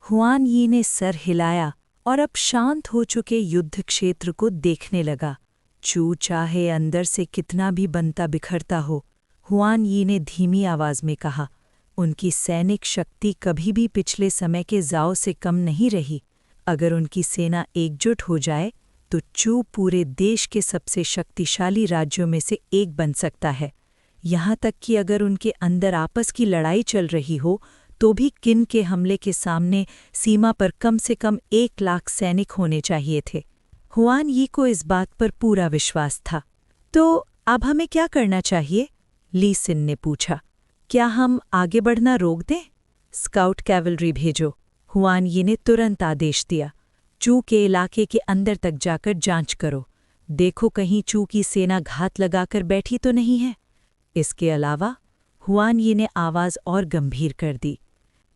Hwan यी ने sir हिलाया और अब शांत हो चुके युद्ध क्षेत्र को देखने लगा। चू चाहे अंदर से कितना भी बनता बिखरता हो, हुआन यी ने धीमी आवाज में कहा, उनकी सैनिक शक्ति कभी भी पिछले समय के जाओ से कम नहीं रही। अगर उनकी सेना एकजुट हो जाए तो चू पूरे देश के सबसे शक्तिशाली राज्यों में से एक बन सकता है। यहाँ तक कि अगर उनके अंदर आपस की लड़ाई चल रही हो तो भी किन के हमले के सामने सीमा पर कम से कम 1 लाख सैनिक होने चाहिए थे। हुआन यी को इस बात पर पूरा विश्वास था। तो अब हमें क्या करना चाहिए? ली सिन ने पूछा। क्या हम आगे बढ़ना रोक दें? स्काउट कैवलरी भेजो, हुआन यी ने तुरंत आदेश दिया। चू के इलाके के अंदर तक जाकर जांच करो। देखो कहीं चू की सेना घात लगाकर बैठी तो नहीं है। इसके अलावा हुआन यी ने आवाज़ और गंभीर कर दी,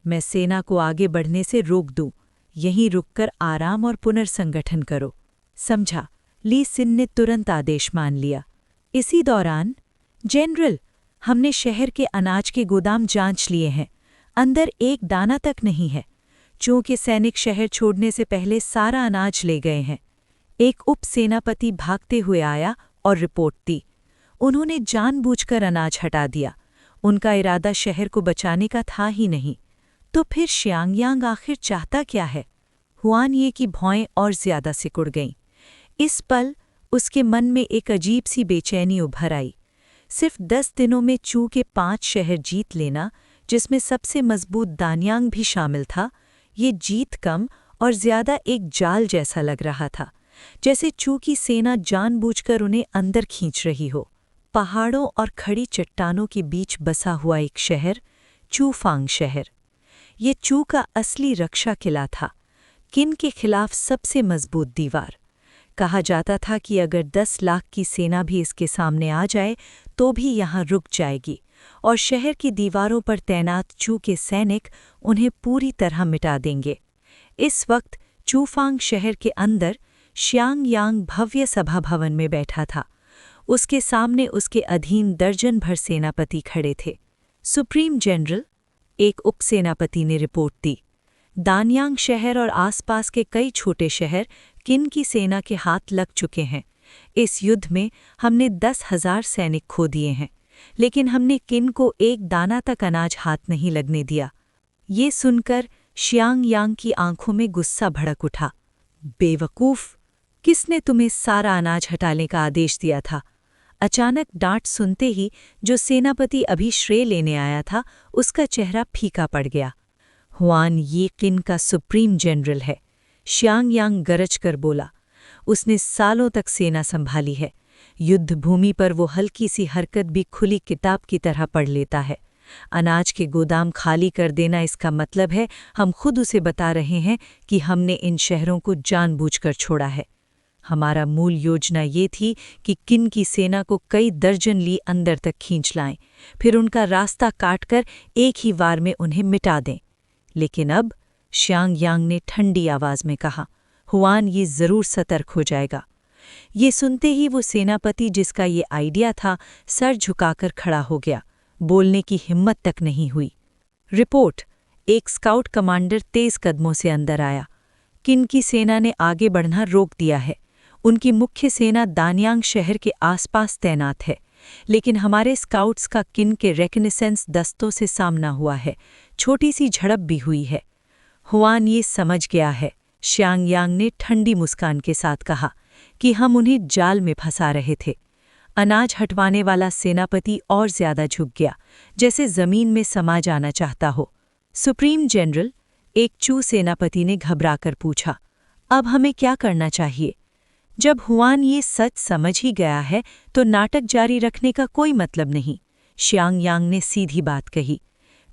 मैं सेना को आगे बढ़ने से रोक दूं, यहीं रुककर आराम और पुनर्संगठन करो। समझा? ली सिन ने तुरंत आदेश मान लिया। इसी दौरान, जनरल, हमने शहर के अनाज के गोदाम जांच लिए हैं। अंदर एक दाना तक नहीं है। चू के सैनिक शहर छोड़ने से पहले सारा अनाज ले गए हैं। एक उप सेनापति भागते हुए आया और रिपोर्ट दी। उन्होंने जानबूझकर अनाज हटा दिया। उनका इरादा शहर को बचाने का था ही नहीं। तो फिर शियांगयांग आखिर चाहता क्या है? हुआन ये की भौएं और ज्यादा सिकुड़ गईं। इस पल उसके मन में एक अजीब सी बेचैनी उभर आई। सिर्फ 10 दिनों में चू के 5 शहर जीत लेना, जिसमें सबसे मजबूत दान्यांग भी शामिल था, ये जीत कम और ज्यादा एक जाल जैसा लग रहा था, जैसे चू की सेना जानबूझकर उन्हें अंदर खींच रही हो। पहाड़ों और खड़ी चट्टानों के बीच बसा हुआ एक शहर, चूफांग शहर। ये चू का असली रक्षा किला था, किन के खिलाफ सबसे मजबूत दीवार। कहा जाता था कि अगर 10 लाख की सेना भी इसके सामने आ जाए तो भी यहाँ रुक जाएगी और शहर की दीवारों पर तैनात चू के सैनिक उन्हें पूरी तरह मिटा देंगे। इस वक्त चूफांग शहर के अंदर शियांगयांग भव्य सभा भवन में बैठा था। उसके सामने उसके अधीन दर्जन भर सेनापति खड़े थे। सुप्रीम जनरल, एक उपसेनापति ने रिपोर्ट दी, दान्यांग शहर और आसपास के कई छोटे शहर किन की सेना के हाथ लग चुके हैं। इस युद्ध में हमने 10,000 सैनिक खो दिए हैं, लेकिन हमने किन को एक दाना तक अनाज हाथ नहीं लगने दिया। ये सुनकर शियांगयांग की आंखों में गुस्सा भड़क उठा। बेवकूफ़, किसने तुम्हें सारा अनाज हटाने का आदेश दिया था? अचानक डांट सुनते ही जो सेनापति अभी श्रेय लेने आया था, उसका चेहरा फीका पड़ गया। हुआन ये किन का सुप्रीम जनरल है, शियांगयांग गरज कर बोला। उसने सालों तक सेना संभाली है। युद्ध भूमि पर वो हल्की सी हरकत भी खुली किताब की तरह पढ़ लेता है। अनाज के गोदाम खाली कर देना इसका मतलब है हम खुद उसे बता रहे हैं कि हमने इन शहरों को जानबूझकर छोड़ा है। हमारा मूल योजना ये थी कि किन की सेना को कई दर्जन ली अंदर तक खींच लाएं, फिर उनका रास्ता काटकर एक ही वार में उन्हें मिटा दें। लेकिन अब, शियांगयांग ने ठंडी आवाज में कहा, हुआन ये जरूर सतर्क हो जाएगा। ये सुनते ही वो सेनापति जिसका ये आइडिया था, सर झुकाकर खड़ा हो गया। बोलने की हिम्मत तक नहीं हुई। रिपोर्ट, एक स्काउट कमांडर तेज कदमों से अंदर आया। किन की सेना ने आगे बढ़ना रोक दिया है। उनकी मुख्य सेना दान्यांग शहर के आसपास तैनात है, लेकिन हमारे स्काउट्स का किन के रेकनेसेंस दस्तों से सामना हुआ है। छोटी सी झड़प भी हुई है। हुआन ये समझ गया है, शियांगयांग ने ठंडी मुस्कान के साथ कहा, कि हम उन्हें जाल में फंसा रहे थे। अनाज हटवाने वाला सेनापति और ज्यादा झुक गया, जैसे जमीन में समा जाना चाहता हो। सुप्रीम जनरल, एक चू सेनापति ने घबराकर पूछा, अब हमें क्या करना चाहिए? जब हुआन ये सच समझ ही गया है तो नाटक जारी रखने का कोई मतलब नहीं। शियांगयांग ने सीधी बात कही,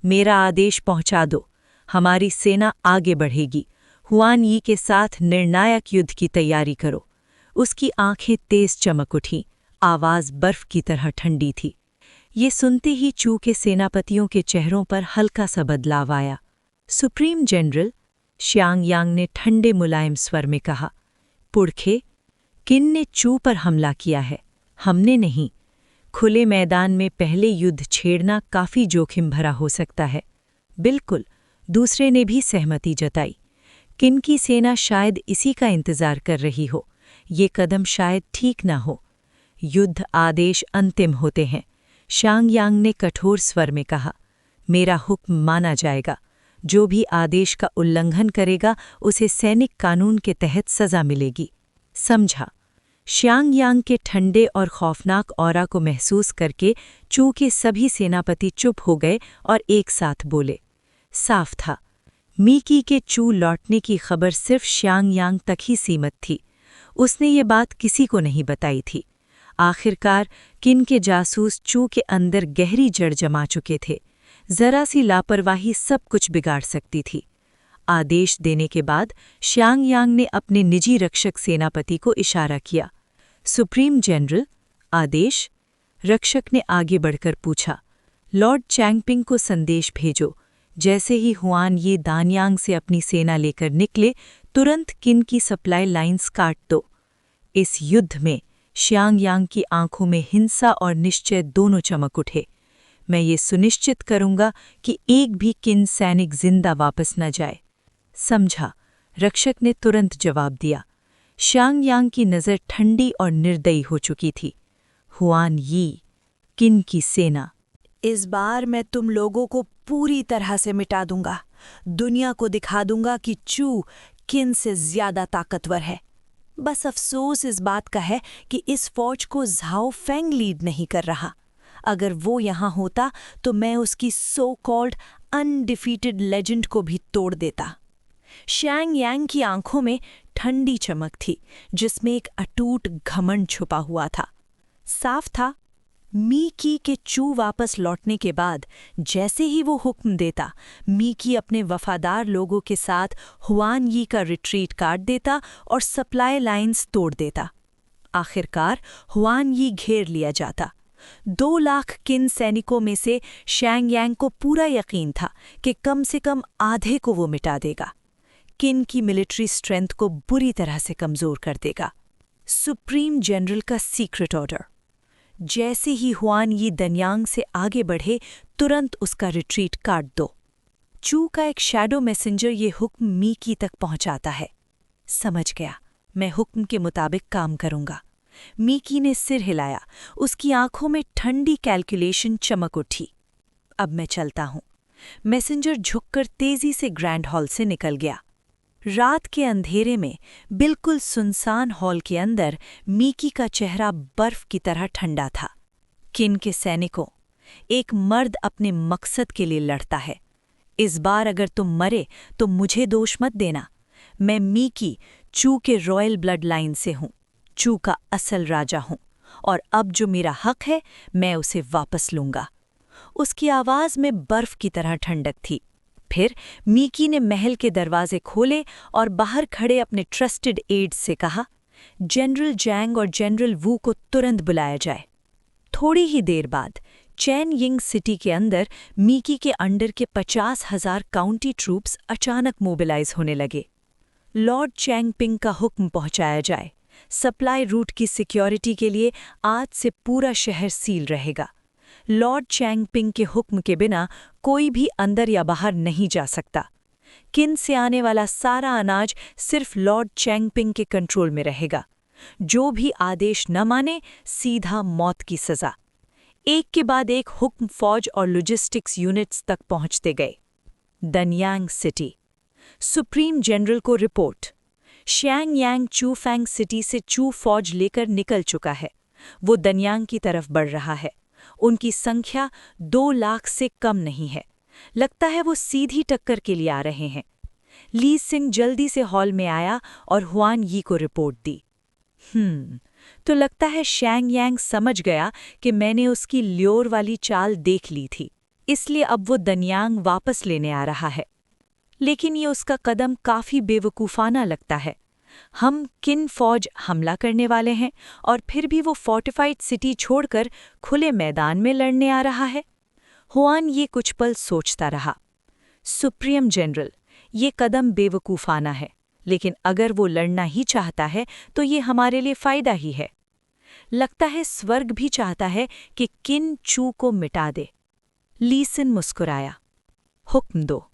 मेरा आदेश पहुंचा दो, हमारी सेना आगे बढ़ेगी। हुआन यी के साथ निर्णायक युद्ध की तैयारी करो। उसकी आंखें तेज चमक उठीं, आवाज बर्फ की तरह ठंडी थी। ये सुनते ही चू के सेनापतियों के चेहरों पर हल्का सा बदलाव आया। सुप्रीम जनरल, शियांगयांग ने ठंडे मुलायम स्वर में कहा, पुरखे, किन ने चू पर हमला किया है, हमने नहीं। खुले मैदान में पहले युद्ध छेड़ना काफी जोखिम भरा हो सकता है। बिल्कुल, दूसरे ने भी सहमति जताई। किन की सेना शायद इसी का इंतजार कर रही हो। ये कदम शायद ठीक ना हो। युद्ध आदेश अंतिम होते हैं। शांग यांग ने कठोर स्वर में कहा, मेरा हुक्म माना जाएगा। जो भी आदेश का उल्लंघन करेगा उसे सैनिक कानून के तहत सजा मिलेगी। समझा। श्यांग यांग के ठंडे और खौफनाक ऑरा को महसूस करके चू के सभी सेनापति चुप हो गए और एक साथ बोले। साफ था, मीकी के चू लौटने की खबर सिर्फ श्यांग यांग तक ही सीमित थी। उसने ये बात किसी को नहीं बताई थी। आखिरकार किन के जासूस चू के अंदर गहरी जड़ जमा चुके थे। जरा सी लापरवाही सब कुछ बिगाड़ सकती थी। आदेश देने के बाद श्यांग यांग ने अपने निजी रक्षक सेनापति को इशारा किया। सुप्रीम जनरल, आदेश। रक्षक ने आगे बढ़कर पूछा, लॉर्ड चैंगपिंग को संदेश भेजो। जैसे ही हुआन ये दानयांग से अपनी सेना लेकर निकले, तुरंत किन की सप्लाई लाइंस काट दो। इस युद्ध में श्यांग यांग की आंखों में हिंसा और निश्चय दोनों चमक उठे। मैं ये सुनिश्चित करूंगा कि एक भी किन सैनिक जिंदा वापस न जाए। समझा, रक्षक ने तुरंत जवाब दिया। श्यांग यांग की नज़र ठंडी और निर्दयी हो चुकी थी। हुआन यी, किन की सेना। इस बार मैं तुम लोगों को पूरी तरह से मिटा दूंगा। दुनिया को दिखा दूंगा कि चू किन से ज्यादा ताकतवर है। बस अफसोस इस बात का है कि इस फौज को झाओ फेंग लीड नहीं कर रहा। अगर वो यहाँ होता तो मैं उसकी सो कॉल्ड अनडिफीटेड लेजेंड को भी तोड़ देता। श्यांग यांग की आंखों में ठंडी चमक थी, जिसमें एक अटूट घमंड छुपा हुआ था। साफ था, मीकी के चू वापस लौटने के बाद जैसे ही वो हुक्म देता, मीकी अपने वफादार लोगों के साथ हुआन यी का रिट्रीट काट देता और सप्लाई लाइंस तोड़ देता। आखिरकार हुआन यी घेर लिया जाता। 2 लाख किन सैनिकों में से श्यांग यांग को पूरा यकीन था कि कम से कम आधे को वो मिटा देगा। किन की मिलिट्री स्ट्रेंथ को बुरी तरह से कमज़ोर कर देगा। सुप्रीम जनरल का सीक्रेट ऑर्डर। जैसे ही हुआन यी दनयांग से आगे बढ़े, तुरंत उसका रिट्रीट काट दो। चू का एक शैडो मैसेंजर ये हुक्म मीकी तक पहुंचाता है। समझ गया, मैं हुक्म के मुताबिक काम करूंगा। मीकी ने सिर हिलाया। उसकी आंखों में ठंडी कैलकुलेशन चमक उठी। अब मैं चलता हूं। मैसेंजर झुककर तेजी से ग्रैंड हॉल से निकल गया। रात के अंधेरे में बिल्कुल सुनसान हॉल के अंदर मीकी का चेहरा बर्फ की तरह ठंडा था। किन के सैनिकों, एक मर्द अपने मकसद के लिए लड़ता है। इस बार अगर तुम मरे तो मुझे दोष मत देना। मैं मीकी चू के रॉयल ब्लड लाइन से हूं, चू का असल राजा हूं, और अब जो मेरा हक है मैं उसे वापस लूंगा। उसकी आवाज में बर्फ की तरह ठंडक थी। फिर मीकी ने महल के दरवाजे खोले और बाहर खड़े अपने ट्रस्टेड एड्स से कहा, जनरल जैंग और जनरल वू को तुरंत बुलाया जाए। थोड़ी ही देर बाद चैन यिंग सिटी के अंदर मीकी के अंडर के 50,000 काउंटी ट्रूप्स अचानक मोबिलाइज होने लगे। लॉर्ड चैंगपिंग का हुक्म पहुंचाया जाए। सप्लाई रूट की सिक्योरिटी के लिए आज से पूरा शहर सील रहेगा। लॉर्ड चैंगपिंग के हुक्म के बिना कोई भी अंदर या बाहर नहीं जा सकता। किन से आने वाला सारा अनाज सिर्फ लॉर्ड चैंगपिंग के कंट्रोल में रहेगा। जो भी आदेश न माने, सीधा मौत की सजा। एक के बाद एक हुक्म फौज और लॉजिस्टिक्स यूनिट्स तक पहुंचते गए। दनयांग सिटी। सुप्रीम जनरल को रिपोर्ट। श्यांग यांग चूफैंग सिटी से चू फौज लेकर निकल चुका है। वो दनयांग की तरफ बढ़ रहा है। उनकी संख्या 2 लाख से कम नहीं है। लगता है वो सीधी टक्कर के लिए आ रहे हैं। ली सिंह जल्दी से हॉल में आया और हुआन यी को रिपोर्ट दी। तो लगता है श्यांग यांग समझ गया कि मैंने उसकी ल्योर वाली चाल देख ली थी, इसलिए अब वो दनयांग वापस लेने आ रहा है। लेकिन ये उसका कदम काफी बेवकूफाना लगता है। हम किन फौज हमला करने वाले हैं और फिर भी वो फोर्टिफाइड सिटी छोड़कर खुले मैदान में लड़ने आ रहा है। हुआन ये कुछ पल सोचता रहा। सुप्रीम जनरल, ये कदम बेवकूफाना है, लेकिन अगर वो लड़ना ही चाहता है तो ये हमारे लिए फायदा ही है। लगता है स्वर्ग भी चाहता है कि किन चू को मिटा दे। ली सिंह मुस्कुराया। हुक्म दो।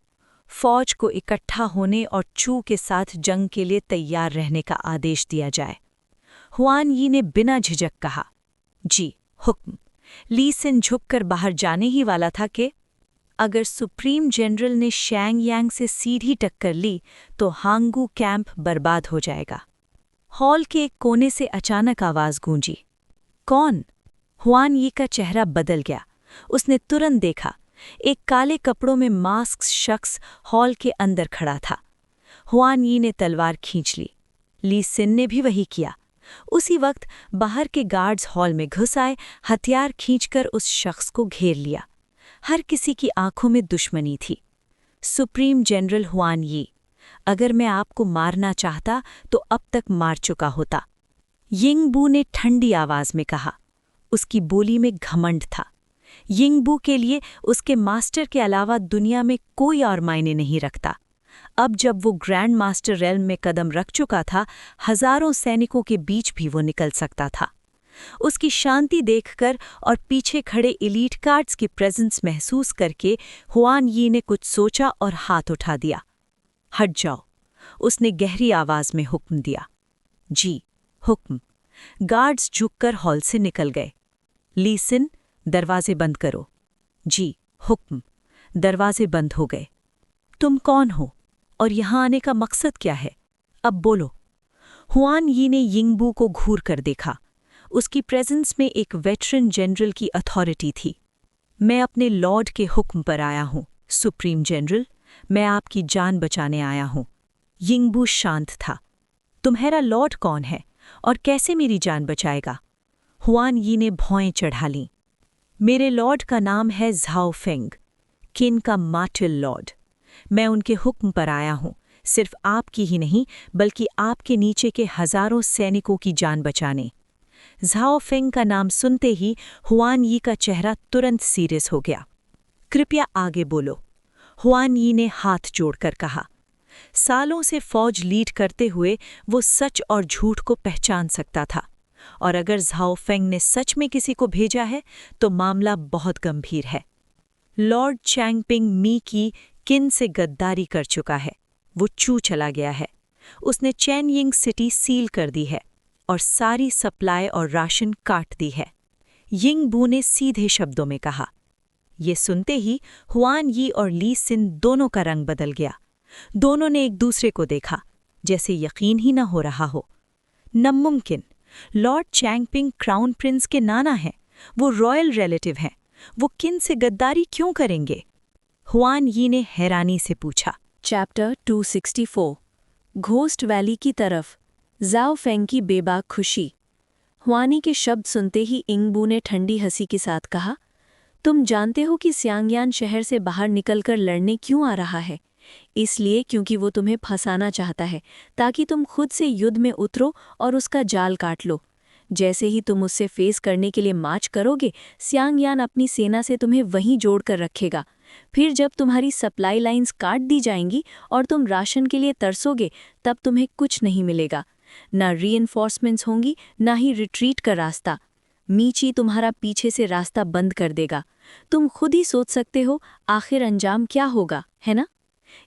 फौज को इकट्ठा होने और चू के साथ जंग के लिए तैयार रहने का आदेश दिया जाए। हुआन यी ने बिना झिझक कहा, जी हुक्म। ली सिन झुककर बाहर जाने ही वाला था कि अगर सुप्रीम जनरल ने शैंग यांग से सीधी टक्कर ली तो हांगू कैंप बर्बाद हो जाएगा। हॉल के एक कोने से अचानक आवाज गूंजी, कौन? हुआन यी का चेहरा बदल गया। उसने तुरंत देखा, एक काले कपड़ों में मास्क शख्स हॉल के अंदर खड़ा था। हुआन यी ने तलवार खींच ली। ली सिन ने भी वही किया। उसी वक्त बाहर के गार्ड्स हॉल में घुस आए, हथियार खींचकर उस शख्स को घेर लिया। हर किसी की आंखों में दुश्मनी थी। सुप्रीम जनरल हुआन यी, अगर मैं आपको मारना चाहता तो अब तक मार चुका होता, यिंगबू ने ठंडी आवाज में कहा। उसकी बोली में घमंड था। यिंगबू के लिए उसके मास्टर के अलावा दुनिया में कोई और मायने नहीं रखता। अब जब वो ग्रैंड मास्टर रेल्म में कदम रख चुका था, हजारों सैनिकों के बीच भी वो निकल सकता था। उसकी शांति देखकर और पीछे खड़े एलीट गार्ड्स की प्रेजेंस महसूस करके हुआन यी ने कुछ सोचा और हाथ उठा दिया। हट जाओ, उसने गहरी आवाज में हुक्म दिया। जी हुक्म। गार्ड्स झुककर हॉल से निकल गए। ली सिन, दरवाजे बंद करो। जी हुक्म। दरवाजे बंद हो गए। तुम कौन हो और यहां आने का मकसद क्या है? अब बोलो। हुआन यी ने यिंगबू को घूर कर देखा। उसकी प्रेजेंस में एक वेटरन जनरल की अथॉरिटी थी। मैं अपने लॉर्ड के हुक्म पर आया हूं, सुप्रीम जनरल। मैं आपकी जान बचाने आया हूं। यिंगबू शांत था। तुम्हारा लॉर्ड कौन है और कैसे मेरी जान बचाएगा? हुआन यी ने भौएं चढ़ा लीं। मेरे लॉर्ड का नाम है झाओ फेंग, किन का मार्टिल लॉर्ड। मैं उनके हुक्म पर आया हूं, सिर्फ आपकी ही नहीं बल्कि आपके नीचे के हजारों सैनिकों की जान बचाने। झाओ फेंग का नाम सुनते ही हुआन यी का चेहरा तुरंत सीरियस हो गया। कृपया आगे बोलो, हुआन यी ने हाथ जोड़कर कहा। सालों से फौज लीड करते हुए वो सच और झूठ को पहचान सकता था, और अगर झाओ फेंग ने सच में किसी को भेजा है तो मामला बहुत गंभीर है। लॉर्ड चैंगपिंग मी की किन से गद्दारी कर चुका है। वो चू चला गया है। उसने चैनयिंग सिटी सील कर दी है और सारी सप्लाई और राशन काट दी है, यिंगबू ने सीधे शब्दों में कहा। ये सुनते ही हुआन यी और ली सिन दोनों का रंग बदल गया। दोनों ने एक दूसरे को देखा, जैसे यकीन ही न हो रहा हो। नामुमकिन, लॉर्ड चैंगपिंग क्राउन प्रिंस के नाना हैं, वो रॉयल रिलेटिव हैं, वो किन से गद्दारी क्यों करेंगे? हुआन यी ने हैरानी से पूछा। चैप्टर 264 घोस्ट वैली की तरफ। ज़ाओ फेंग की बेबाक खुशी। हुआनी के शब्द सुनते ही यिंगबू ने ठंडी हंसी के साथ कहा, तुम जानते हो कि सियांगयान शहर से बाहर निकलकर लड़ने क्यों आ रहा है? इसलिए क्योंकि वो तुम्हें फंसाना चाहता है, ताकि तुम खुद से युद्ध में उतरो और उसका जाल काट लो। जैसे ही तुम उससे फेस करने के लिए मार्च करोगे, सियांगयान अपनी सेना से तुम्हें वहीं जोड़कर रखेगा। फिर जब तुम्हारी सप्लाई लाइंस काट दी जाएंगी और तुम राशन के लिए तरसोगे, तब तुम्हें कुछ नहीं मिलेगा। ना रीइंफोर्समेंट्स होंगी, ना ही रिट्रीट का रास्ता। मीची तुम्हारा पीछे से रास्ता बंद कर देगा। तुम खुद ही सोच सकते हो आखिर अंजाम क्या होगा, है ना?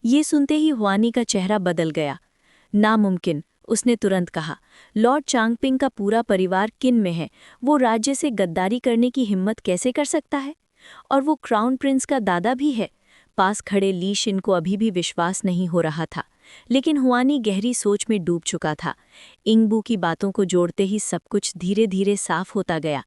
ये सुनते ही हुआनी का चेहरा बदल गया। नामुमकिन, उसने तुरंत कहा। लॉर्ड चांगपिंग का पूरा परिवार किन में है, वो राज्य से गद्दारी करने की हिम्मत कैसे कर सकता है? और वो क्राउन प्रिंस का दादा भी है। पास खड़े ली शिन को अभी भी विश्वास नहीं हो रहा था, लेकिन हुआनी गहरी सोच में डूब चुका था। यिंगबू की बातों को जोड़ते ही सब कुछ धीरे धीरे साफ होता गया।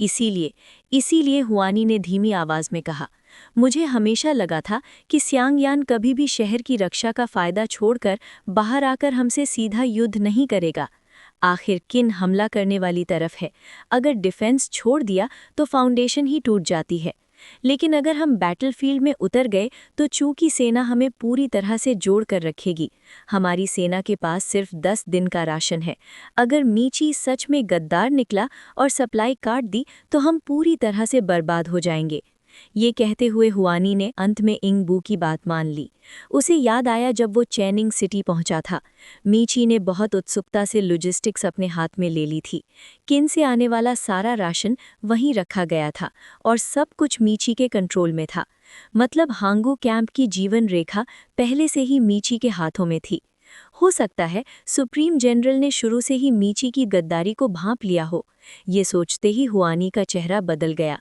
इसीलिए हुआनी ने धीमी आवाज में कहा, मुझे हमेशा लगा था कि सियांगयान कभी भी शहर की रक्षा का फायदा छोड़कर बाहर आकर हमसे सीधा युद्ध नहीं करेगा। आखिर किन हमला करने वाली तरफ है? अगर डिफेंस छोड़ दिया तो फाउंडेशन ही टूट जाती है। लेकिन अगर हम बैटलफील्ड में उतर गए तो चू की सेना हमें पूरी तरह से जोड़ कर रखेगी। हमारी सेना के पास सिर्फ 10 दिन का राशन है। अगर मीची सच में गद्दार निकला और सप्लाई काट दी तो हम पूरी तरह से बर्बाद हो जाएंगे। ये कहते हुए हुआनी ने अंत में यिंगबू की बात मान ली। उसे याद आया जब वो चैनिंग सिटी पहुंचा था। मीची ने बहुत उत्सुकता से लॉजिस्टिक्स अपने हाथ में ले ली थी। किन से आने वाला सारा राशन वहीं रखा गया था और सब कुछ मीची के कंट्रोल में था। मतलब हांगू कैंप की जीवन रेखा पहले से ही मीची के हाथों में थी। हो सकता है सुप्रीम जनरल ने शुरू से ही मीची की गद्दारी को भांप लिया हो। ये सोचते ही हुआनी का चेहरा बदल गया।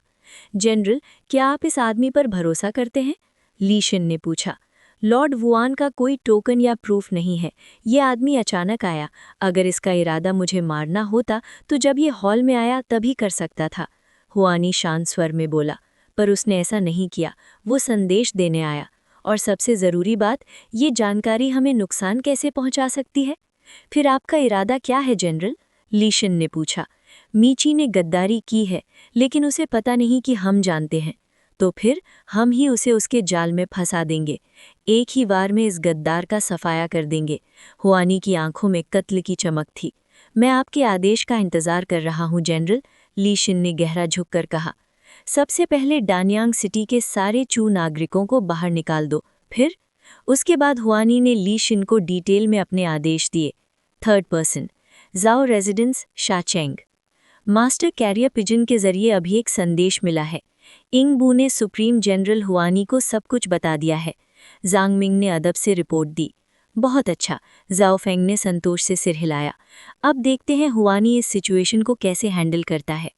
जनरल, क्या आप इस आदमी पर भरोसा करते हैं? ली शिन ने पूछा। लॉर्ड वुआन का कोई टोकन या प्रूफ नहीं है। ये आदमी अचानक आया। अगर इसका इरादा मुझे मारना होता तो जब ये हॉल में आया तभी कर सकता था। हुआनी शांत स्वर में बोला। पर उसने ऐसा नहीं किया। वो संदेश देने आया। और सबसे ज़रूरी बात, ये जानकारी हमें नुकसान कैसे पहुंचा सकती है? फिर आपका इरादा क्या है जनरल? ली शिन ने पूछा। मीची ने गद्दारी की है, लेकिन उसे पता नहीं कि हम जानते हैं। तो फिर हम ही उसे उसके जाल में फंसा देंगे। एक ही बार में इस गद्दार का सफाया कर देंगे। हुआनी की आंखों में कत्ल की चमक थी। मैं आपके आदेश का इंतजार कर रहा हूं जनरल, ली शिन ने गहरा झुककर कहा। सबसे पहले डान्यांग सिटी के सारे चू नागरिकों को बाहर निकाल दो। फिर उसके बाद हुआनी ने ली शिन को डिटेल में अपने आदेश दिए। 3rd पर्सन, जाओ रेजिडेंस शाचेंग। मास्टर कैरियर पिजन के जरिए अभी एक संदेश मिला है। इंगबू ने सुप्रीम जनरल हुआनी को सब कुछ बता दिया है। जांग मिंग ने अदब से रिपोर्ट दी। बहुत अच्छा, जाओ फेंग ने संतोष से सिर हिलाया। अब देखते हैं हुआनी इस सिचुएशन को कैसे हैंडल करता है।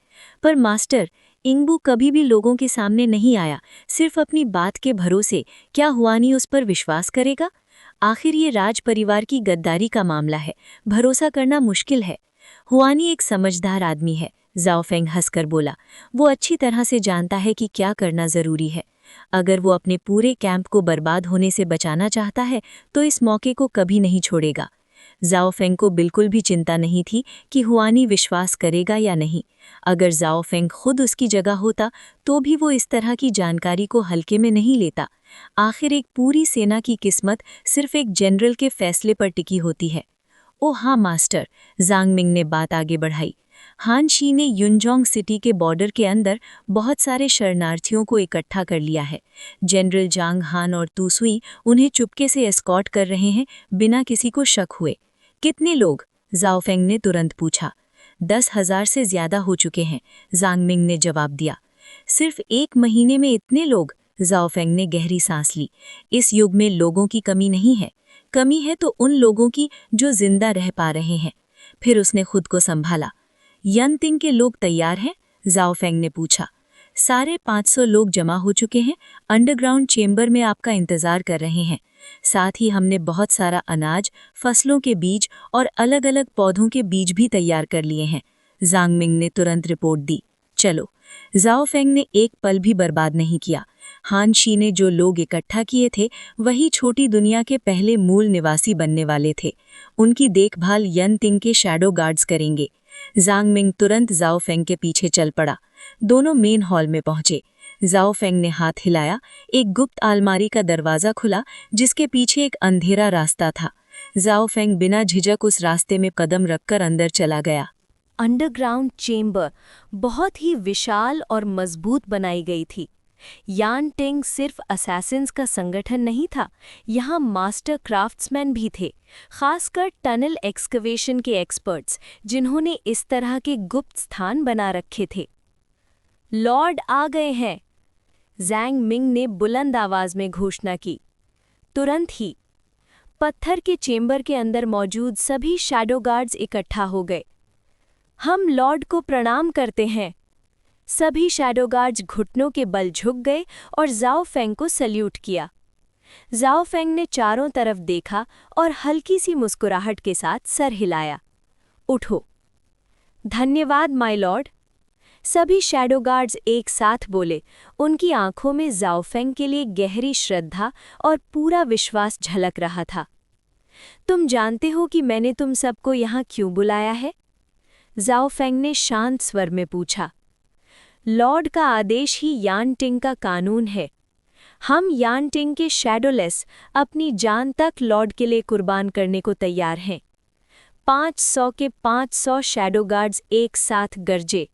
पर मास्टर, इंगबू कभी भी लोगों के सामने नहीं आया, सिर्फ अपनी बात के भरोसे। क्या हुआनी उस पर विश्वास करेगा? आखिर ये राज परिवार की गद्दारी का मामला है, भरोसा करना मुश्किल है। हुआनी एक समझदार आदमी है, जाओ फेंग हंसकर बोला। वो अच्छी तरह से जानता है कि क्या करना जरूरी है। अगर वो अपने पूरे कैंप को बर्बाद होने से बचाना चाहता है तो इस मौके को कभी नहीं छोड़ेगा। जाओ फेंग को बिल्कुल भी चिंता नहीं थी कि हुआनी विश्वास करेगा या नहीं। अगर जाओ फेंग खुद उसकी जगह होता तो भी वो इस तरह की जानकारी को हल्के में नहीं लेता। आखिर एक पूरी सेना की किस्मत सिर्फ एक जनरल के फैसले पर टिकी होती है। ओ हाँ मास्टर, जांग मिंग ने बात आगे बढ़ाई। हान शी ने युनजोंग सिटी के बॉर्डर के अंदर बहुत सारे शरणार्थियों को इकट्ठा कर लिया है। जनरल जांग हान और तूसुई उन्हें चुपके से एस्कॉर्ट कर रहे हैं, बिना किसी को शक हुए। कितने लोग? जाओ फेंग ने तुरंत पूछा। 10,000 से ज्यादा हो चुके हैं, जांग मिंग ने जवाब दिया। सिर्फ 1 महीने में इतने लोग? जाओ फेंग ने गहरी सांस ली। इस युग में लोगों की कमी नहीं है। कमी है तो उन लोगों की जो जिंदा रह पा रहे हैं। फिर उसने खुद को संभाला। यनतिंग के लोग तैयार हैं? जाओ फेंग ने पूछा। सारे 500 लोग जमा हो चुके हैं, अंडरग्राउंड चेंबर में आपका इंतजार कर रहे हैं। साथ ही हमने बहुत सारा अनाज, फसलों के बीज और अलग अलग पौधों के बीज भी तैयार कर लिए हैं। जांग मिंग ने तुरंत रिपोर्ट दी। चलो। जाओ फेंग ने एक पल भी बर्बाद नहीं किया। हान शी ने जो लोग इकट्ठा किए थे वही छोटी दुनिया के पहले मूल निवासी बनने वाले थे। उनकी देखभाल यनतिंग के शैडो गार्ड्स करेंगे। जांग मिंग तुरंत जाओ फेंग के पीछे चल पड़ा। दोनों मेन हॉल में पहुंचे। जाओ फेंग ने हाथ हिलाया। एक गुप्त अलमारी का दरवाजा खुला जिसके पीछे एक अंधेरा रास्ता था। जाओ फेंग बिना झिझक उस रास्ते में कदम रखकर अंदर चला गया। अंडरग्राउंड चेंबर बहुत ही विशाल और मजबूत बनाई गई थी। यानटिंग सिर्फ असैसिन्स का संगठन नहीं था, यहाँ मास्टर क्राफ्ट्समैन भी थे, खासकर टनल एक्सकवेशन के एक्सपर्ट्स जिन्होंने इस तरह के गुप्त स्थान बना रखे थे। लॉर्ड आ गए हैं, जैंग मिंग ने बुलंद आवाज में घोषणा की। तुरंत ही पत्थर के चेंबर के अंदर मौजूद सभी शैडो गार्ड्स इकट्ठा हो गए। हम लॉर्ड को प्रणाम करते हैं। सभी शैडो गार्ड्स घुटनों के बल झुक गए और जाओ फेंग को सल्यूट किया। जाओ फेंग ने चारों तरफ देखा और हल्की सी मुस्कुराहट के साथ सर हिलाया। उठो। धन्यवाद माय लॉर्ड। सभी शैडो गार्ड्स एक साथ बोले। उनकी आंखों में जाओ फेंग के लिए गहरी श्रद्धा और पूरा विश्वास झलक रहा था। तुम जानते हो कि मैंने तुम सबको यहाँ क्यों बुलाया है? जाओ फेंग ने शांत स्वर में पूछा। लॉर्ड का आदेश ही यानटिंग का कानून है। हम यानटिंग के शैडोलेस अपनी जान तक लॉर्ड के लिए कुर्बान करने को तैयार हैं। 500 के 500 शैडो गार्ड्स एक साथ गरजे।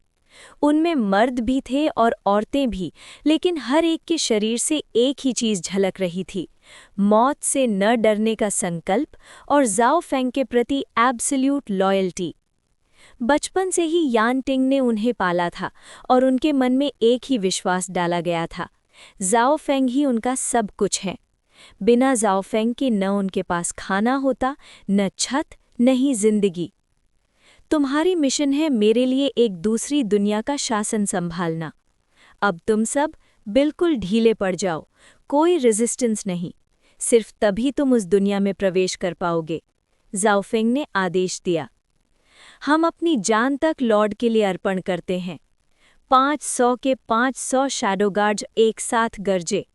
उनमें मर्द भी थे और औरतें भी, लेकिन हर एक के शरीर से एक ही चीज झलक रही थी, मौत से न डरने का संकल्प और जाओ फेंग के प्रति एब्सोल्यूट लॉयल्टी। बचपन से ही यानटिंग ने उन्हें पाला था और उनके मन में एक ही विश्वास डाला गया था, ज़ाओ फेंग ही उनका सब कुछ है। बिना ज़ाओ फेंग के न उनके पास खाना होता, न छत, न ही जिंदगी। तुम्हारी मिशन है मेरे लिए एक दूसरी दुनिया का शासन संभालना। अब तुम सब बिल्कुल ढीले पड़ जाओ, कोई रेजिस्टेंस नहीं। सिर्फ तभी तुम उस दुनिया में प्रवेश कर पाओगे। ज़ाओ फेंग ने आदेश दिया। हम अपनी जान तक लॉर्ड के लिए अर्पण करते हैं। 500 के 500 शैडो गार्ड्स एक साथ गरजे।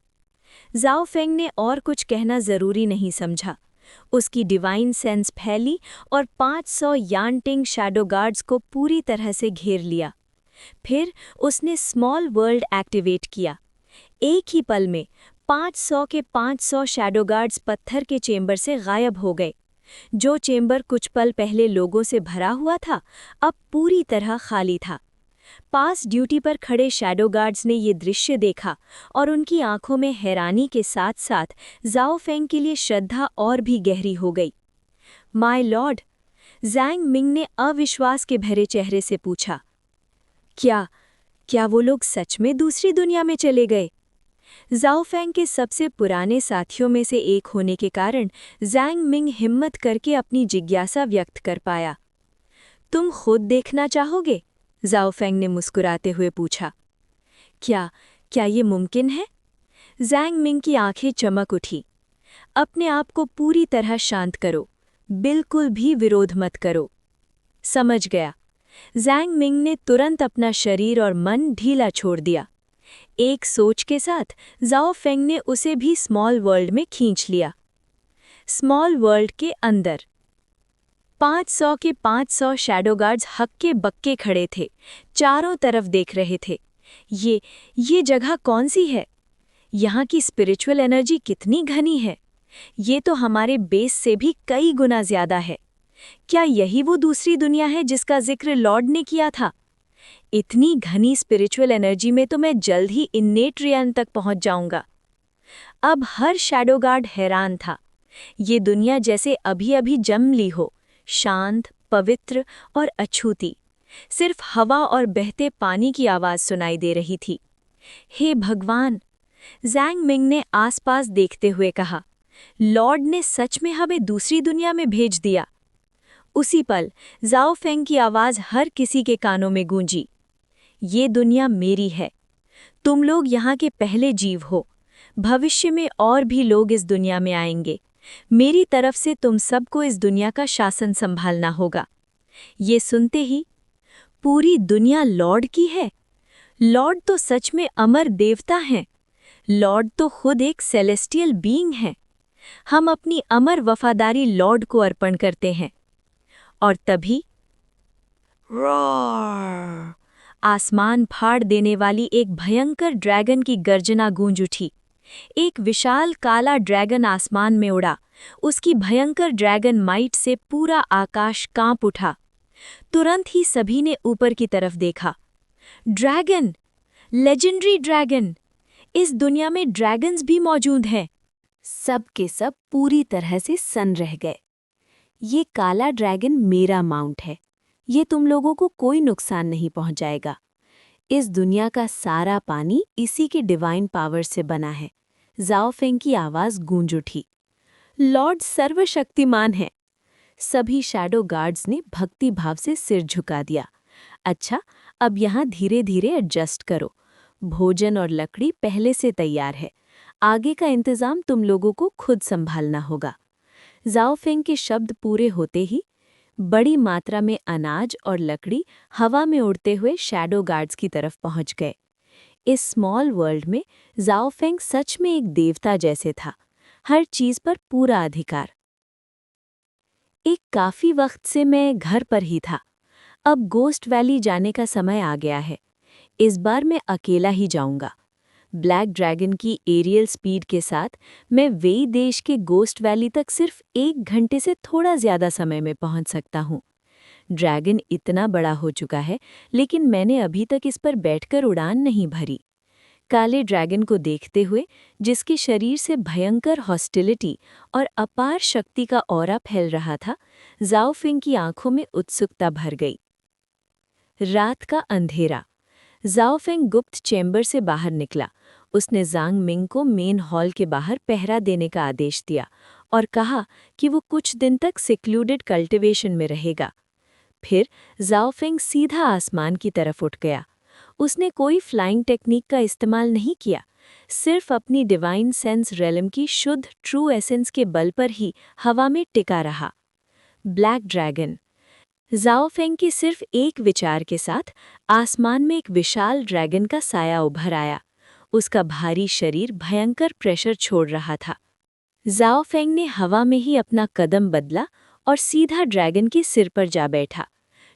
ज़ाओ फेंग ने और कुछ कहना जरूरी नहीं समझा। उसकी डिवाइन सेंस फैली और 500 यांटिंग शैडो गार्ड्स को पूरी तरह से घेर लिया। फिर उसने स्मॉल वर्ल्ड एक्टिवेट किया। एक ही पल में 500 के 500 शैडो गार्ड्स पत्थर के चेंबर से गायब हो गए। जो चेंबर कुछ पल पहले लोगों से भरा हुआ था, अब पूरी तरह खाली था। पास ड्यूटी पर खड़े शैडो गार्ड्स ने ये दृश्य देखा और उनकी आंखों में हैरानी के साथ साथ ज़ाओ फेंग के लिए श्रद्धा और भी गहरी हो गई। माय लॉर्ड, ज़ैंग मिंग ने अविश्वास के भरे चेहरे से पूछा, क्या वो लोग सच में दूसरी दुनिया में चले गए? ज़ाओ फेंग के सबसे पुराने साथियों में से एक होने के कारण ज़ैंग मिंग हिम्मत करके अपनी जिज्ञासा व्यक्त कर पाया। तुम खुद देखना चाहोगे? ज़ाओ फेंग ने मुस्कुराते हुए पूछा। क्या ये मुमकिन है? ज़ैंग मिंग की आंखें चमक उठी। अपने आप को पूरी तरह शांत करो, बिल्कुल भी विरोध मत करो। समझ गया। ज़ैंग मिंग ने तुरंत अपना शरीर और मन ढीला छोड़ दिया। एक सोच के साथ ज़ाओ फेंग ने उसे भी स्मॉल वर्ल्ड में खींच लिया। स्मॉल वर्ल्ड के अंदर 500 के 500 शैडो गार्ड्स हक्के बक्के खड़े थे, चारों तरफ देख रहे थे। ये जगह कौन सी है? यहाँ की स्पिरिचुअल एनर्जी कितनी घनी है। ये तो हमारे बेस से भी कई गुना ज्यादा है। क्या यही वो दूसरी दुनिया है जिसका जिक्र लॉर्ड ने किया था? इतनी घनी स्पिरिचुअल एनर्जी में तो मैं जल्द ही इन्नेट रियन तक पहुंच जाऊंगा। अब हर शैडो गार्ड हैरान था। ये दुनिया जैसे अभी-अभी जन्म ली हो, शांत, पवित्र और अछूती। सिर्फ हवा और बहते पानी की आवाज सुनाई दे रही थी। हे भगवान, ज़ैंग मिंग ने आसपास देखते हुए कहा, लॉर्ड ने सच में हमें दूसरी दुनिया में भेज दिया। उसी पल ज़ाओ फेंग की आवाज हर किसी के कानों में गूंजी। ये दुनिया मेरी है। तुम लोग यहाँ के पहले जीव हो। भविष्य में और भी लोग इस दुनिया में आएंगे। मेरी तरफ से तुम सबको इस दुनिया का शासन संभालना होगा। ये सुनते ही पूरी दुनिया लॉर्ड की है। लॉर्ड तो सच में अमर देवता हैं। लॉर्ड तो खुद एक सेलेस्टियल बीइंग है। हम अपनी अमर वफादारी लॉर्ड को अर्पण करते हैं। और तभी रॉर, आसमान फाड़ देने वाली एक भयंकर ड्रैगन की गर्जना गूंज उठी। एक विशाल काला ड्रैगन आसमान में उड़ा। उसकी भयंकर ड्रैगन माइट से पूरा आकाश कांप उठा। तुरंत ही सभी ने ऊपर की तरफ देखा। Dragon, legendary dragon! इस दुनिया में ड्रैगन्स भी मौजूद हैं। सब के सब पूरी तरह से सन्न रह गए। ये काला ड्रैगन मेरा माउंट है। ये तुम लोगों को कोई नुकसान नहीं पहुंचाएगा। इस दुनिया का सारा पानी इसी के डिवाइन पावर से बना है। ज़ाओ फेंग की आवाज गूंज उठी। लॉर्ड सर्वशक्तिमान है। सभी शैडो गार्ड्स ने भक्ति भाव से सिर झुका दिया। अच्छा, अब यहाँ धीरे धीरे एडजस्ट करो। भोजन और लकड़ी पहले से तैयार है। आगे का इंतजाम तुम लोगों को खुद संभालना होगा। ज़ाओ फेंग के शब्द पूरे होते ही बड़ी मात्रा में अनाज और लकड़ी हवा में उड़ते हुए शैडो गार्ड्स की तरफ पहुंच गए। इस स्मॉल वर्ल्ड में ज़ाओ फेंग सच में एक देवता जैसे था, हर चीज पर पूरा अधिकार। एक काफी वक्त से मैं घर पर ही था। अब गोस्ट वैली जाने का समय आ गया है। इस बार मैं अकेला ही जाऊंगा। ब्लैक ड्रैगन की एरियल स्पीड के साथ मैं वेई देश के गोस्ट वैली तक सिर्फ 1 घंटे से थोड़ा ज्यादा समय में पहुंच सकता हूं। ड्रैगन इतना बड़ा हो चुका है, लेकिन मैंने अभी तक इस पर बैठकर उड़ान नहीं भरी। काले ड्रैगन को देखते हुए, जिसके शरीर से भयंकर हॉस्टिलिटी और अपार शक्ति का ऑरा फैल रहा था, ज़ाओ फेंग की आंखों में उत्सुकता भर गई। रात का अंधेरा। ज़ाओ फेंग गुप्त चैम्बर से बाहर निकला। उसने ज़ांग मिंग को मेन हॉल के बाहर पहरा देने का आदेश दिया और कहा कि वो कुछ दिन तक सिक्लूडेड कल्टीवेशन में रहेगा। फिर ज़ाओ फेंग सीधा आसमान की तरफ उठ गया। उसने कोई फ्लाइंग टेक्निक का इस्तेमाल नहीं किया, सिर्फ अपनी डिवाइन सेंस रेलम की शुद्ध ट्रू एसेंस के बल पर ही हवा में टिका रहा। Black dragon. ज़ाओ फेंग के सिर्फ एक विचार के साथ आसमान में एक विशाल ड्रैगन का साया उभर आया। उसका भारी शरीर भयंकर प्रेशर छोड़ रहा था। ज़ाओ फेंग ने हवा में ही अपना कदम बदला और सीधा ड्रैगन के सिर पर जा बैठा।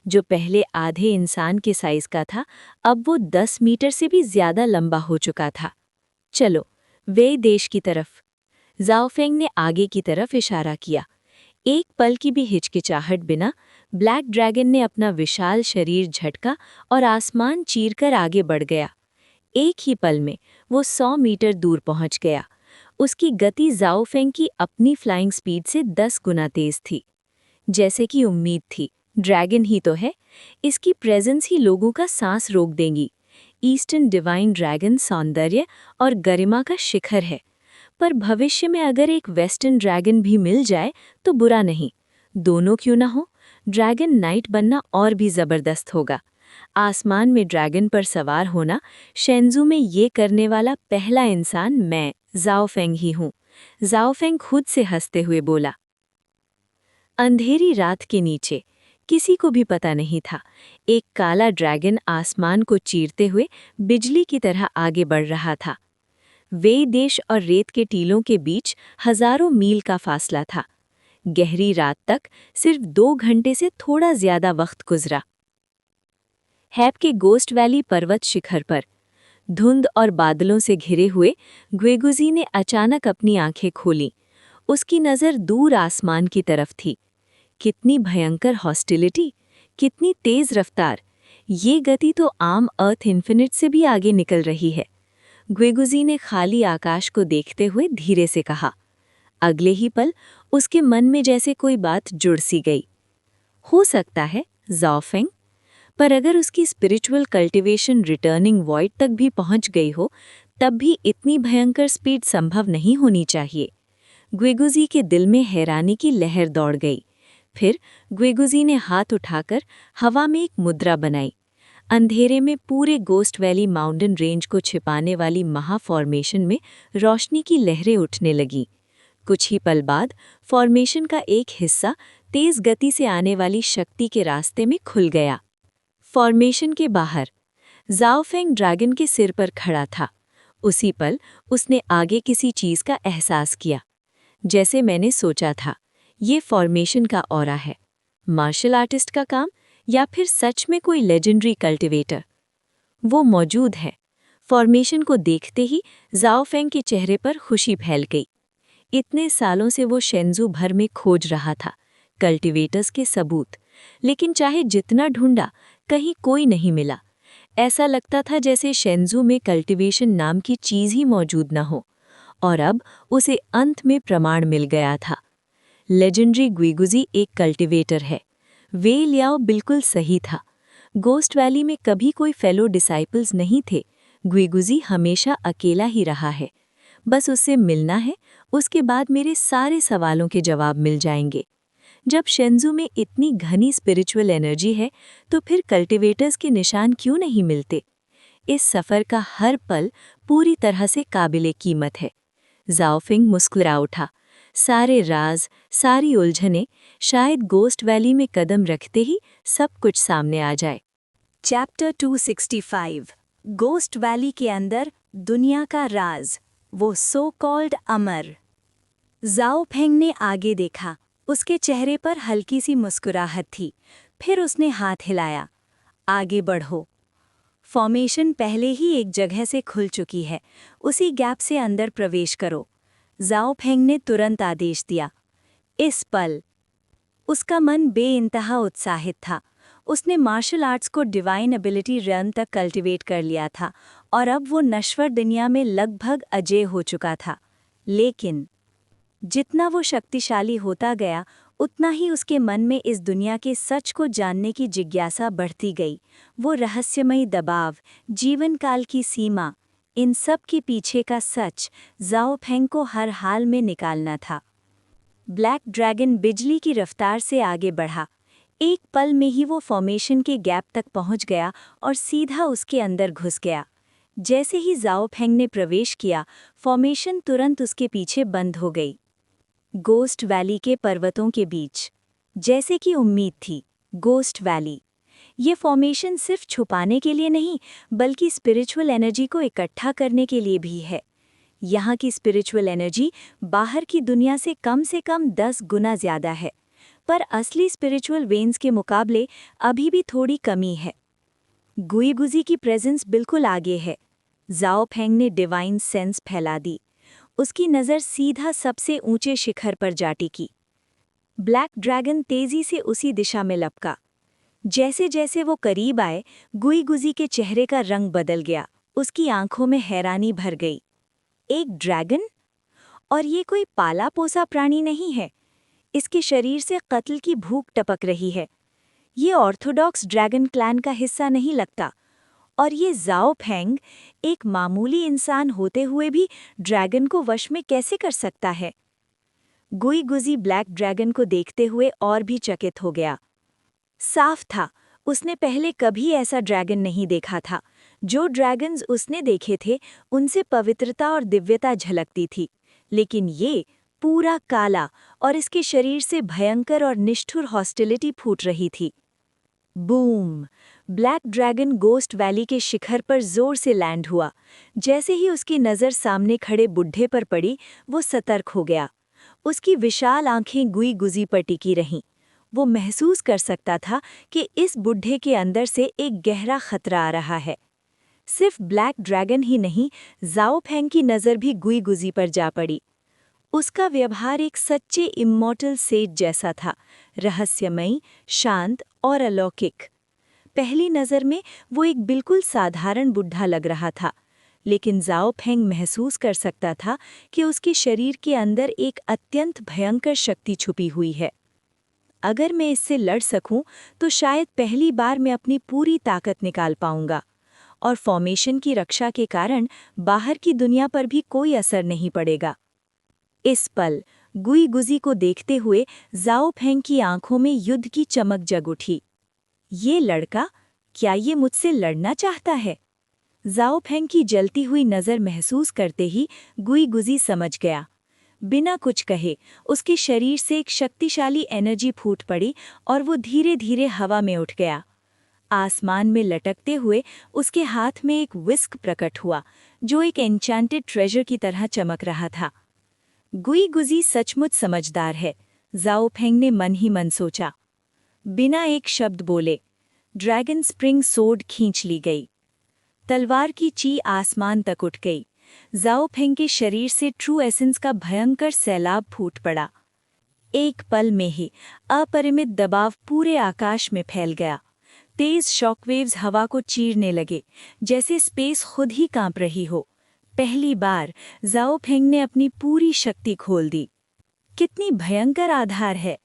जो पहले आधे इंसान के साइज का था, अब वो 10 मीटर से भी ज्यादा लंबा हो चुका था। चलो, वे देश की तरफ। ज़ाओ फेंग ने आगे की तरफ इशारा किया। एक पल की भी हिचकिचाहट बिना ब्लैक ड्रैगन ने अपना विशाल शरीर झटका और आसमान चीरकर आगे बढ़ गया। एक ही पल में वो 100 मीटर दूर पहुंच गया। उसकी गति ज़ाओ फेंग की अपनी फ्लाइंग स्पीड से 10 गुना तेज थी। जैसे कि उम्मीद थी, ड्रैगन ही तो है, इसकी प्रेजेंस ही लोगों का सांस रोक देंगी। ईस्टर्न डिवाइन ड्रैगन सौंदर्य और गरिमा का शिखर है, पर भविष्य में अगर एक वेस्टर्न ड्रैगन भी मिल जाए तो बुरा नहीं। दोनों क्यों ना हो, ड्रैगन नाइट बनना और भी जबरदस्त होगा। आसमान में ड्रैगन पर सवार होना, शेंजू में ये करने वाला पहला इंसान मैं, ज़ाओ फेंग ही हूँ। ज़ाओ फेंग खुद से हंसते हुए बोला। अंधेरी रात के नीचे किसी को भी पता नहीं था, एक काला ड्रैगन आसमान को चीरते हुए बिजली की तरह आगे बढ़ रहा था। वे देश और रेत के टीलों के बीच हजारों मील का फासला था। गहरी रात तक सिर्फ 2 घंटे से थोड़ा ज्यादा वक्त गुजरा। हैप के गोस्ट वैली पर्वत शिखर पर धुंध और बादलों से घिरे हुए ग्वेगुजी ने अचानक अपनी आंखें खोलीं। उसकी नज़र दूर आसमान की तरफ थी। कितनी भयंकर हॉस्टिलिटी, कितनी तेज रफ्तार! ये गति तो आम अर्थ इन्फिनिट से भी आगे निकल रही है। ग्वेगुजी ने खाली आकाश को देखते हुए धीरे से कहा। अगले ही पल उसके मन में जैसे कोई बात जुड़ सी गई। हो सकता है ज़ाओ फेंग, पर अगर उसकी स्पिरिचुअल कल्टीवेशन रिटर्निंग वॉइड तक भी पहुंच गई हो, तब भी इतनी भयंकर स्पीड संभव नहीं होनी चाहिए। ग्वेगुजी के दिल में हैरानी की लहर दौड़ गई। फिर ग्वेगुजी ने हाथ उठाकर हवा में एक मुद्रा बनाई। अंधेरे में पूरे गोस्ट वैली माउंटेन रेंज को छिपाने वाली महाफॉर्मेशन में रोशनी की लहरें उठने लगीं। कुछ ही पल बाद फॉर्मेशन का एक हिस्सा तेज गति से आने वाली शक्ति के रास्ते में खुल गया। फॉर्मेशन के बाहर ज़ाओ फेंग ड्रैगन के सिर पर खड़ा था। उसी पल उसने आगे किसी चीज का एहसास किया। जैसे मैंने सोचा था, ये फॉर्मेशन का ऑरा है। मार्शल आर्टिस्ट का काम या फिर सच में कोई लेजेंडरी कल्टीवेटर? वो मौजूद है। फॉर्मेशन को देखते ही ज़ाओ फेंग के चेहरे पर खुशी फैल गई। इतने सालों से वो शेंजू भर में खोज रहा था कल्टीवेटर्स के सबूत, लेकिन चाहे जितना ढूंढा कहीं कोई नहीं मिला। ऐसा लगता था जैसे शेंजू में कल्टीवेशन नाम की चीज ही मौजूद न हो। और अब उसे अंत में प्रमाण मिल गया था। लेजेंडरी ग्वेगुजी एक कल्टीवेटर है। वे लियाओ बिल्कुल सही था। गोस्ट वैली में कभी कोई फेलो डिसाइपल्स नहीं थे। ग्वेगुजी हमेशा अकेला ही रहा है। बस उससे मिलना है, उसके बाद मेरे सारे सवालों के जवाब मिल जाएंगे। जब शेंजू में इतनी घनी स्पिरिचुअल एनर्जी है, तो फिर कल्टीवेटर्स के निशान क्यों नहीं मिलते? इस सफ़र का हर पल पूरी तरह से काबिले कीमत है। ज़ाओ फेंग मुस्कुरा उठा। सारे राज, सारी उलझनें शायद गोस्ट वैली में कदम रखते ही सब कुछ सामने आ जाए। चैप्टर 265 गोस्ट वैली के अंदर दुनिया का राज, वो सो कॉल्ड अमर। ज़ाओ फेंग ने आगे देखा। उसके चेहरे पर हल्की सी मुस्कुराहट थी। फिर उसने हाथ हिलाया। आगे बढ़ो। फॉर्मेशन पहले ही एक जगह से खुल चुकी है, उसी गैप से अंदर प्रवेश करो। ज़ाओ फेंग ने तुरंत आदेश दिया। इस पल उसका मन बेइंतहा उत्साहित था। उसने मार्शल आर्ट्स को डिवाइन एबिलिटी रियल्म तक कल्टीवेट कर लिया था और अब वो नश्वर दुनिया में लगभग अजेय हो चुका था। लेकिन जितना वो शक्तिशाली होता गया, उतना ही उसके मन में इस दुनिया के सच को जानने की जिज्ञासा बढ़ती गई। वो रहस्यमयी दबाव, जीवन काल की सीमा, इन सब के पीछे का सच ज़ाओ फेंग को हर हाल में निकालना था। ब्लैक ड्रैगन बिजली की रफ्तार से आगे बढ़ा। एक पल में ही वो फॉर्मेशन के गैप तक पहुंच गया और सीधा उसके अंदर घुस गया। जैसे ही ज़ाओ फेंग ने प्रवेश किया, फॉर्मेशन तुरंत उसके पीछे बंद हो गई। गोस्ट वैली के पर्वतों के बीच, जैसे कि उम्मीद थी, गोस्ट वैली। ये फॉर्मेशन सिर्फ छुपाने के लिए नहीं, बल्कि स्पिरिचुअल एनर्जी को इकट्ठा करने के लिए भी है। यहाँ की स्पिरिचुअल एनर्जी बाहर की दुनिया से कम 10 गुना ज़्यादा है, पर असली स्पिरिचुअल वेन्स के मुकाबले अभी भी थोड़ी कमी है। गुईगुजी की प्रेजेंस बिल्कुल आगे है। ज़ाओ फेंग ने डिवाइन सेंस फैला दी। उसकी नज़र सीधा सबसे ऊंचे शिखर पर जा टिकी। ब्लैक ड्रैगन तेजी से उसी दिशा में लपका। जैसे जैसे वो करीब आए, गुईगुजी के चेहरे का रंग बदल गया। उसकी आंखों में हैरानी भर गई। एक ड्रैगन? और ये कोई पाला पोसा प्राणी नहीं है। इसके शरीर से कत्ल की भूख टपक रही है। ये ऑर्थोडॉक्स ड्रैगन क्लैन का हिस्सा नहीं लगता। और ये ज़ाओ फेंग एक मामूली इंसान होते हुए भी ड्रैगन को वश में कैसे कर सकता है? गुईगुजी ब्लैक ड्रैगन को देखते हुए और भी चकित हो गया। साफ था, उसने पहले कभी ऐसा ड्रैगन नहीं देखा था। जो ड्रैगन्स उसने देखे थे, उनसे पवित्रता और दिव्यता झलकती थी, लेकिन ये पूरा काला, और इसके शरीर से भयंकर और निष्ठुर हॉस्टिलिटी फूट रही थी। Boom! Black dragon ghost valley के शिखर पर जोर से लैंड हुआ। जैसे ही उसकी नज़र सामने खड़े बुढ़े पर पड़ी, वो सतर्क हो गया। उसकी विशाल आंखें गुईगुजी पर टिकी रहीं। वो महसूस कर सकता था कि इस बुढ़े के अंदर से एक गहरा खतरा आ रहा है। सिर्फ ब्लैक ड्रैगन ही नहीं, ज़ाओ फेंग की नज़र भी गुईगुजी पर जा पड़ी। उसका व्यवहार एक सच्चे इमॉर्टल सेज जैसा था, रहस्यमयी, शांत और अलौकिक। पहली नज़र में वो एक बिल्कुल साधारण बुढ़ा लग रहा था, लेकिन ज़ाओ फेंग महसूस कर सकता था कि उसके शरीर के अंदर एक अत्यंत भयंकर शक्ति छुपी हुई है। अगर मैं इससे लड़ सकूं, तो शायद पहली बार मैं अपनी पूरी ताकत निकाल पाऊंगा, और फॉर्मेशन की रक्षा के कारण बाहर की दुनिया पर भी कोई असर नहीं पड़ेगा। इस पल गुईगुजी को देखते हुए ज़ाओ फेंग की आंखों में युद्ध की चमक जग उठी। ये लड़का, क्या ये मुझसे लड़ना चाहता है? ज़ाओ फेंग की जलती हुई नज़र महसूस करते ही गुईगुजी समझ गया। बिना कुछ कहे उसके शरीर से एक शक्तिशाली एनर्जी फूट पड़ी और वो धीरे धीरे हवा में उठ गया। आसमान में लटकते हुए उसके हाथ में एक विस्क प्रकट हुआ, जो एक एन्चेंटेड ट्रेजर की तरह चमक रहा था। गुईगुजी सचमुच समझदार है, ज़ाओ फेंग ने मन ही मन सोचा। बिना एक शब्द बोले ड्रैगन स्प्रिंग सोड खींच ली गई। तलवार की ची आसमान तक उठ गई। ज़ाओ फेंग के शरीर से ट्रू एसेंस का भयंकर सैलाब फूट पड़ा। एक पल में ही अपरिमित दबाव पूरे आकाश में फैल गया। तेज शॉकवेव्स हवा को चीरने लगे, जैसे स्पेस खुद ही कांप रही हो। पहली बार ज़ाओ फेंग ने अपनी पूरी शक्ति खोल दी। कितनी भयंकर आधार है!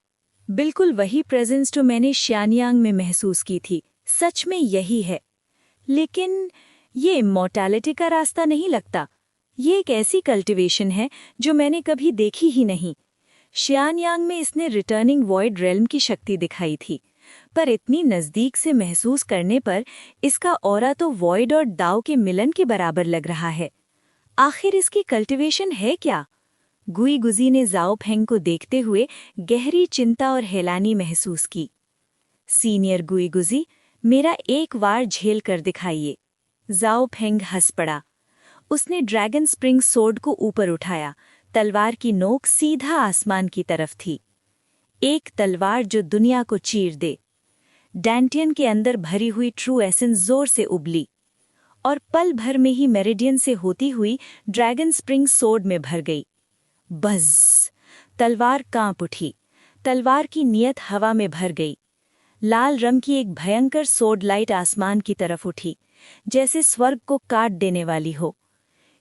बिल्कुल वही प्रेजेंस जो मैंने शियानयांग में महसूस की थी, सच में यही है। लेकिन ये इमॉर्टैलिटी का रास्ता नहीं लगता। ये एक ऐसी कल्टिवेशन है जो मैंने कभी देखी ही नहीं। शियानयांग में इसने रिटर्निंग वॉइड रेल्म की शक्ति दिखाई थी, पर इतनी नज़दीक से महसूस करने पर इसका ऑरा तो वॉइड और दाओ के मिलन के बराबर लग रहा है। आखिर इसकी कल्टिवेशन है क्या? गुईगुजी ने ज़ाओ फेंग को देखते हुए गहरी चिंता और हैरानी महसूस की। सीनियर गुईगुजी, मेरा एक वार झेल कर दिखाइए। ज़ाओ फेंग हंस पड़ा। उसने ड्रैगन स्प्रिंग सोर्ड को ऊपर उठाया। तलवार की नोक सीधा आसमान की तरफ थी। एक तलवार जो दुनिया को चीर दे। डैंटियन के अंदर भरी हुई ट्रू एसेंस जोर से उबली और पल भर में ही मेरिडियन से होती हुई ड्रैगन स्प्रिंग सोर्ड में भर गई। बज़! तलवार कांप उठी। तलवार की नियत हवा में भर गई। लाल रंग की एक भयंकर सोर्ड लाइट आसमान की तरफ उठी, जैसे स्वर्ग को काट देने वाली हो।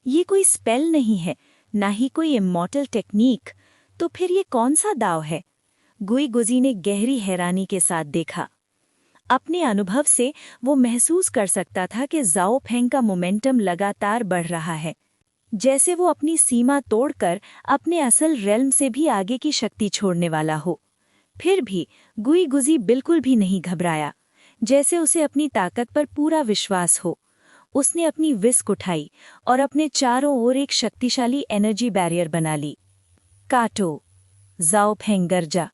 ये कोई स्पेल नहीं है, ना ही कोई इमॉर्टल टेक्निक। तो फिर ये कौन सा दाव है? गुईगुजी ने गहरी हैरानी के साथ देखा। अपने अनुभव से वो महसूस कर सकता था कि जाओ फेंग का मोमेंटम लगातार बढ़ रहा है, जैसे वो अपनी सीमा तोड़कर अपने असल रेल्म से भी आगे की शक्ति छोड़ने वाला हो। फिर भी गुई गुजी बिल्कुल भी नहीं घबराया, जैसे उसे अपनी ताकत पर पूरा विश्वास हो। उसने अपनी विस्क उठाई और अपने चारों ओर एक शक्तिशाली एनर्जी बैरियर बना ली। काटो! जाओ फेंग गरजा।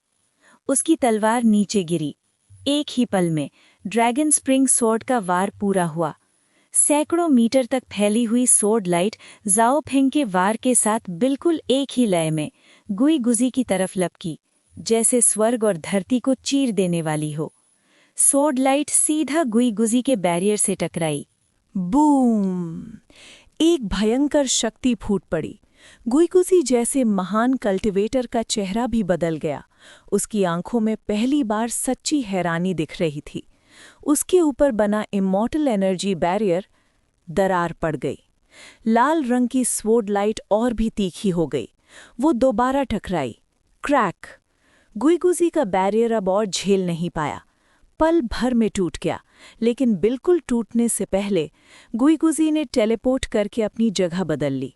उसकी तलवार नीचे गिरी। एक ही पल में ड्रैगन स्प्रिंग स्वॉर्ड का वार पूरा हुआ। सैकड़ों मीटर तक फैली हुई स्वॉर्ड लाइट जाओ फेंग के वार के साथ बिल्कुल एक ही लय में गुई गुजी की तरफ लपकी, जैसे स्वर्ग और धरती को चीर देने वाली हो। स्वॉर्ड लाइट सीधा गुई गुजी के बैरियर से टकराई। बूम! एक भयंकर शक्ति फूट पड़ी। गुईगुजी जैसे महान कल्टिवेटर का चेहरा भी बदल गया। उसकी आंखों में पहली बार सच्ची हैरानी दिख रही थी। उसके ऊपर बना इमॉर्टल एनर्जी बैरियर दरार पड़ गई। लाल रंग की स्वॉर्ड लाइट और भी तीखी हो गई। वो दोबारा टकराई। क्रैक! गुईगुजी का बैरियर अब और झेल नहीं पाया। पल भर में टूट गया, लेकिन बिल्कुल टूटने से पहले गुईगुजी ने टेलीपोर्ट करके अपनी जगह बदल ली।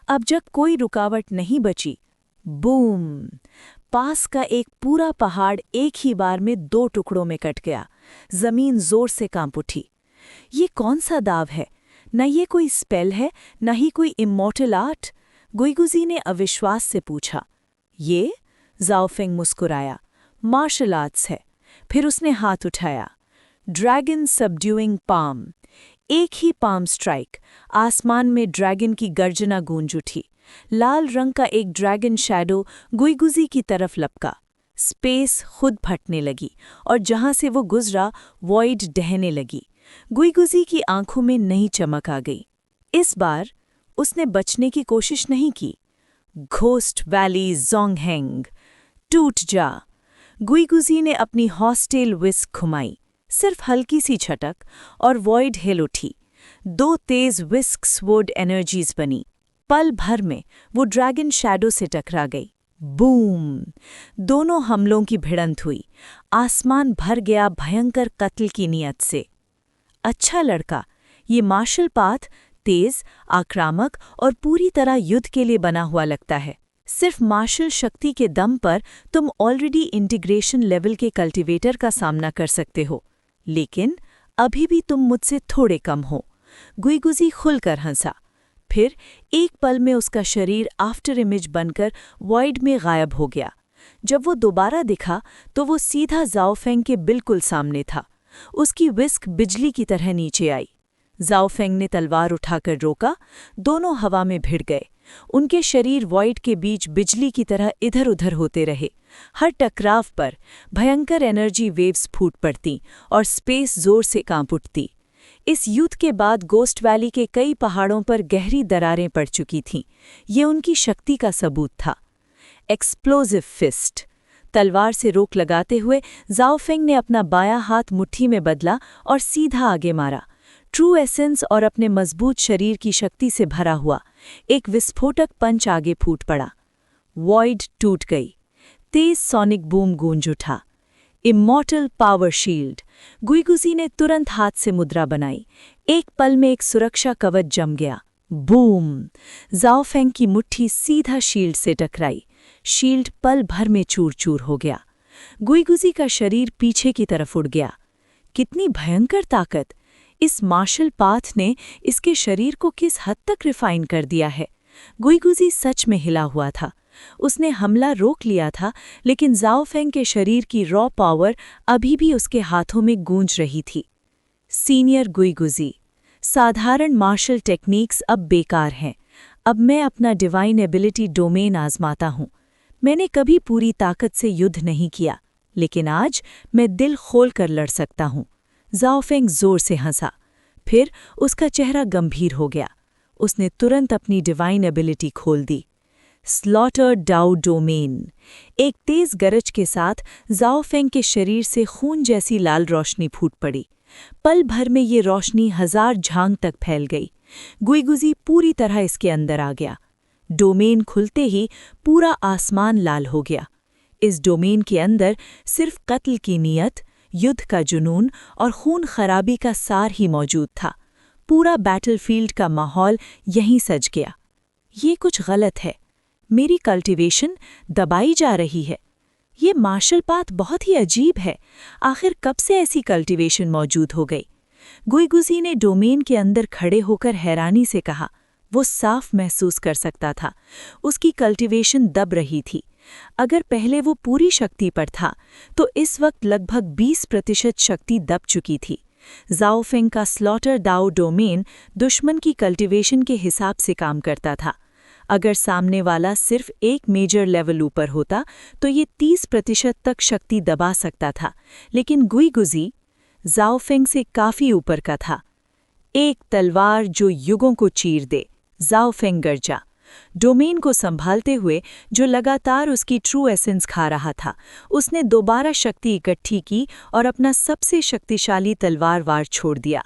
अब जब कोई रुकावट नहीं बची, बूम! पास का एक पूरा पहाड़ एक ही बार में 2 टुकड़ों में कट गया। जमीन जोर से कांप उठी। ये कौन सा दाव है? न ये कोई स्पेल है, न ही कोई इमॉर्टल आर्ट। गुईगुजी ने अविश्वास से पूछा। ये? जाओ फेंग मुस्कुराया। मार्शल आर्ट्स है। फिर उसने हाथ उठाया। Dragon subduing palm. एक ही पाम स्ट्राइक। आसमान में ड्रैगन की गर्जना गूंज उठी। लाल रंग का एक ड्रैगन शैडो गुईगुजी की तरफ लपका। स्पेस खुद फटने लगी और जहां से वो गुजरा वॉइड डहने लगी। गुईगुजी की आंखों में नई चमक आ गई। इस बार उसने बचने की कोशिश नहीं की। घोस्ट वैली जोंगहेंग, टूट जा! गुईगुजी ने अपनी हॉस्टेल विस्क घुमाई। सिर्फ हल्की सी छटक और वॉइड हिल उठी। 2 तेज विस्क स्वॉर्ड एनर्जीज बनी। पल भर में वो ड्रैगन शैडो से टकरा गई। बूम! दोनों हमलों की भिड़ंत हुई। आसमान भर गया भयंकर कत्ल की नियत से। अच्छा लड़का, ये मार्शल पाथ तेज, आक्रामक और पूरी तरह युद्ध के लिए बना हुआ लगता है। सिर्फ मार्शल शक्ति के दम पर तुम ऑलरेडी इंटीग्रेशन लेवल के कल्टीवेटर का सामना कर सकते हो, लेकिन अभी भी तुम मुझसे थोड़े कम हो। गुईगुजी खुलकर हंसा। फिर एक पल में उसका शरीर आफ्टर इमेज बनकर वॉइड में गायब हो गया। जब वो दोबारा दिखा तो वो सीधा जाओ फेंग के बिल्कुल सामने था। उसकी विस्क बिजली की तरह नीचे आई। जाओ फेंग ने तलवार उठाकर रोका। दोनों हवा में भिड़ गए। उनके शरीर वॉइड के बीच बिजली की तरह इधर उधर होते रहे। हर टकराव पर भयंकर एनर्जी वेव्स फूट पड़ती और स्पेस जोर से कांप उठती। इस युद्ध के बाद गोस्ट वैली के कई पहाड़ों पर गहरी दरारें पड़ चुकी थीं। ये उनकी शक्ति का सबूत था। Explosive fist. तलवार से रोक लगाते हुए जाओ फेंग ने अपना बायां हाथ मुट्ठी में बदला और सीधा आगे मारा। ट्रू एसेंस और अपने मजबूत शरीर की शक्ति से भरा हुआ एक विस्फोटक पंच आगे फूट पड़ा। वॉइड टूट गई। तेज सॉनिक बूम गूंज उठा। Immortal power shield. गुईगुजी ने तुरंत हाथ से मुद्रा बनाई। एक पल में एक सुरक्षा कवच जम गया। बूम! जाओ फेंग की मुट्ठी सीधा शील्ड से टकराई। शील्ड पल भर में चूर चूर हो गया। गुईगुजी का शरीर पीछे की तरफ उड़ गया। कितनी भयंकर ताकत! इस मार्शल पाथ ने इसके शरीर को किस हद तक रिफाइन कर दिया है। गुईगुजी सच में हिला हुआ था। उसने हमला रोक लिया था, लेकिन जाओ फेंग के शरीर की रॉ पावर अभी भी उसके हाथों में गूंज रही थी। सीनियर गुईगुजी, साधारण मार्शल टेक्निक्स अब बेकार हैं। अब मैं अपना डिवाइन एबिलिटी डोमेन आजमाता हूँ। मैंने कभी पूरी ताकत से युद्ध नहीं किया, लेकिन आज मैं दिल खोल कर लड़ सकता हूँ। जाओ फेंग जोर से हंसा। फिर उसका चेहरा गंभीर हो गया। उसने तुरंत अपनी डिवाइन एबिलिटी खोल दी। स्लॉटर डाउ डोमेन। एक तेज गरज के साथ जाओ फेंग के शरीर से खून जैसी लाल रोशनी फूट पड़ी। पल भर में ये रोशनी 1000 झांग तक फैल गई। गुईगुजी पूरी तरह इसके अंदर आ गया। डोमेन खुलते ही पूरा आसमान लाल हो गया। इस डोमेन के अंदर सिर्फ कत्ल की नियत, युद्ध का जुनून और खून खराबी का सार ही मौजूद था। पूरा बैटलफील्ड का माहौल यहीं सज गया। ये कुछ गलत है। मेरी कल्टीवेशन दबाई जा रही है। ये मार्शल पाथ बहुत ही अजीब है। आखिर कब से ऐसी कल्टीवेशन मौजूद हो गई? गुईगुजी ने डोमेन के अंदर खड़े होकर हैरानी से कहा। वो साफ महसूस कर सकता था। उसकी कल्टीवेशन दब रही थी। अगर पहले वो पूरी शक्ति पर था, तो इस वक्त लगभग 20% शक्ति दब चुकी थी। ज़ाओफेंग का स्लॉटर दाओ डोमेन दुश्मन की कल्टीवेशन के हिसाब से काम करता था। अगर सामने वाला सिर्फ एक मेजर लेवल ऊपर होता, तो ये 30% तक शक्ति दबा सकता था। लेकिन गुईगुजी ज़ाओफेंग से काफ़ी ऊपर का था। एक तलवार जो युगों को चीर दे, ज़ाओफेंग गरजा। डोमेन को संभालते हुए, जो लगातार उसकी ट्रू एसेंस खा रहा था, उसने दोबारा शक्ति इकट्ठी की और अपना सबसे शक्तिशाली तलवार वार छोड़ दिया।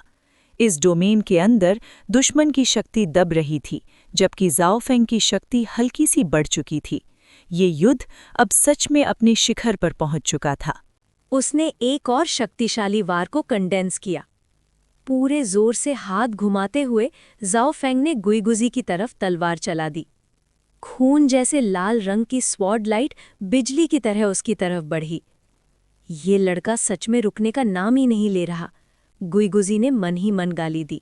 इस डोमेन के अंदर दुश्मन की शक्ति दब रही थी, जबकि ज़ाओफेंग की शक्ति हल्की सी बढ़ चुकी थी। ये युद्ध अब सच में अपने शिखर पर पहुंच चुका था। उसने एक और शक्तिशाली वार को कंडेंस किया। पूरे जोर से हाथ घुमाते हुए ज़ाओफेंग ने गुईगुजी की तरफ तलवार चला दी। खून जैसे लाल रंग की स्वॉर्ड लाइट बिजली की तरह उसकी तरफ बढ़ी। ये लड़का सच में रुकने का नाम ही नहीं ले रहा, गुईगुजी ने मन ही मन गाली दी।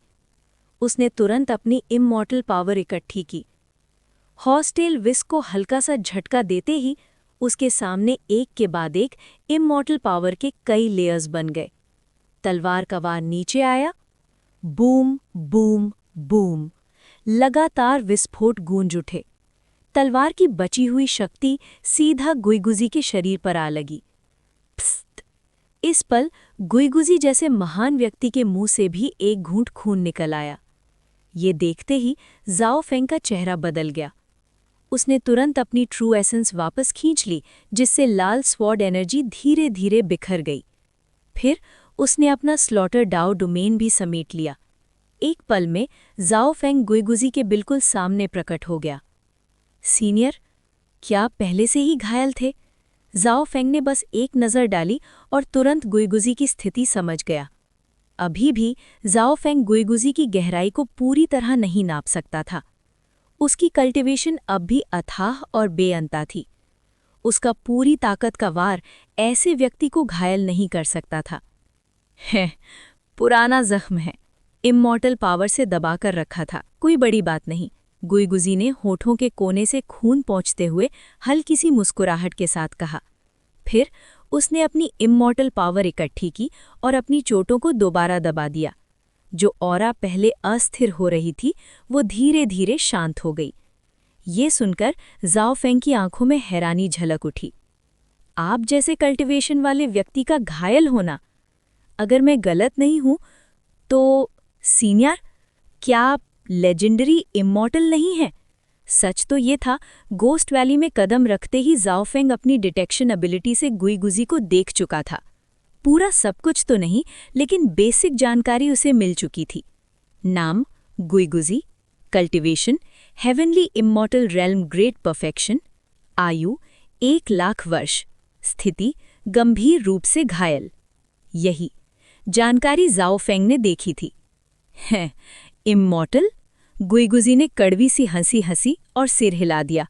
उसने तुरंत अपनी इमॉर्टल पावर इकट्ठी की। हॉर्सटेल विस्क को हल्का सा झटका देते ही उसके सामने एक के बाद एक इमॉर्टल पावर के कई लेयर्स बन गए। तलवार का वार नीचे आया। बूम बूम बूम, लगातार विस्फोट गूंज उठे। तलवार की बची हुई शक्ति सीधा गुईगुजी के शरीर पर आ लगी। प्स्त! इस पल गुईगुजी जैसे महान व्यक्ति के मुंह से भी एक घूंट खून निकल आया। ये देखते ही ज़ाओफेंग का चेहरा बदल गया। उसने तुरंत अपनी ट्रू एसेंस वापस खींच ली, जिससे लाल स्वॉर्ड एनर्जी धीरे धीरे बिखर गई। फिर उसने अपना स्लॉटर दाओ डोमेन भी समेट लिया। एक पल में ज़ाओफेंग गुईगुजी के बिल्कुल सामने प्रकट हो गया। सीनियर, क्या आप पहले से ही घायल थे? ज़ाओफेंग ने बस एक नज़र डाली और तुरंत गुईगुजी की स्थिति समझ गया। अभी भी ज़ाओफेंग गुईगुजी की गहराई को पूरी तरह नहीं नाप सकता था। उसकी कल्टीवेशन अब भी अथाह और बेअंता थी। उसका पूरी ताकत का वार ऐसे व्यक्ति को घायल नहीं कर सकता था। है, पुराना जख्म है, इमॉर्टल पावर से दबाकर रखा था, कोई बड़ी बात नहीं। गुईगुजी ने होठों के कोने से खून पोंछते हुए हल्की सी मुस्कुराहट के साथ कहा। फिर उसने अपनी इमॉर्टल पावर इकट्ठी की और अपनी चोटों को दोबारा दबा दिया। जो ऑरा पहले अस्थिर हो रही थी, वो धीरे धीरे शांत हो गई। ये सुनकर ज़ाओफेंग की आंखों में हैरानी झलक उठी। आप जैसे कल्टीवेशन वाले व्यक्ति का घायल होना? अगर मैं गलत नहीं हूं तो सीनियर, क्या आप लेजेंडरी इमॉर्टल नहीं हैं? सच तो ये था, गोस्ट वैली में कदम रखते ही ज़ाओफेंग अपनी डिटेक्शन एबिलिटी से गुईगुजी को देख चुका था। पूरा सब कुछ तो नहीं, लेकिन बेसिक जानकारी उसे मिल चुकी थी। नाम गुईगुजी, cultivation heavenly immortal realm great perfection, आयु 1,00,000 वर्ष, स्थिति गंभीर रूप से घायल। यही जानकारी ज़ाओफेंग ने देखी थी। हैं, इमॉर्टल? गुईगुजी ने कड़वी सी हंसी हंसी और सिर हिला दिया।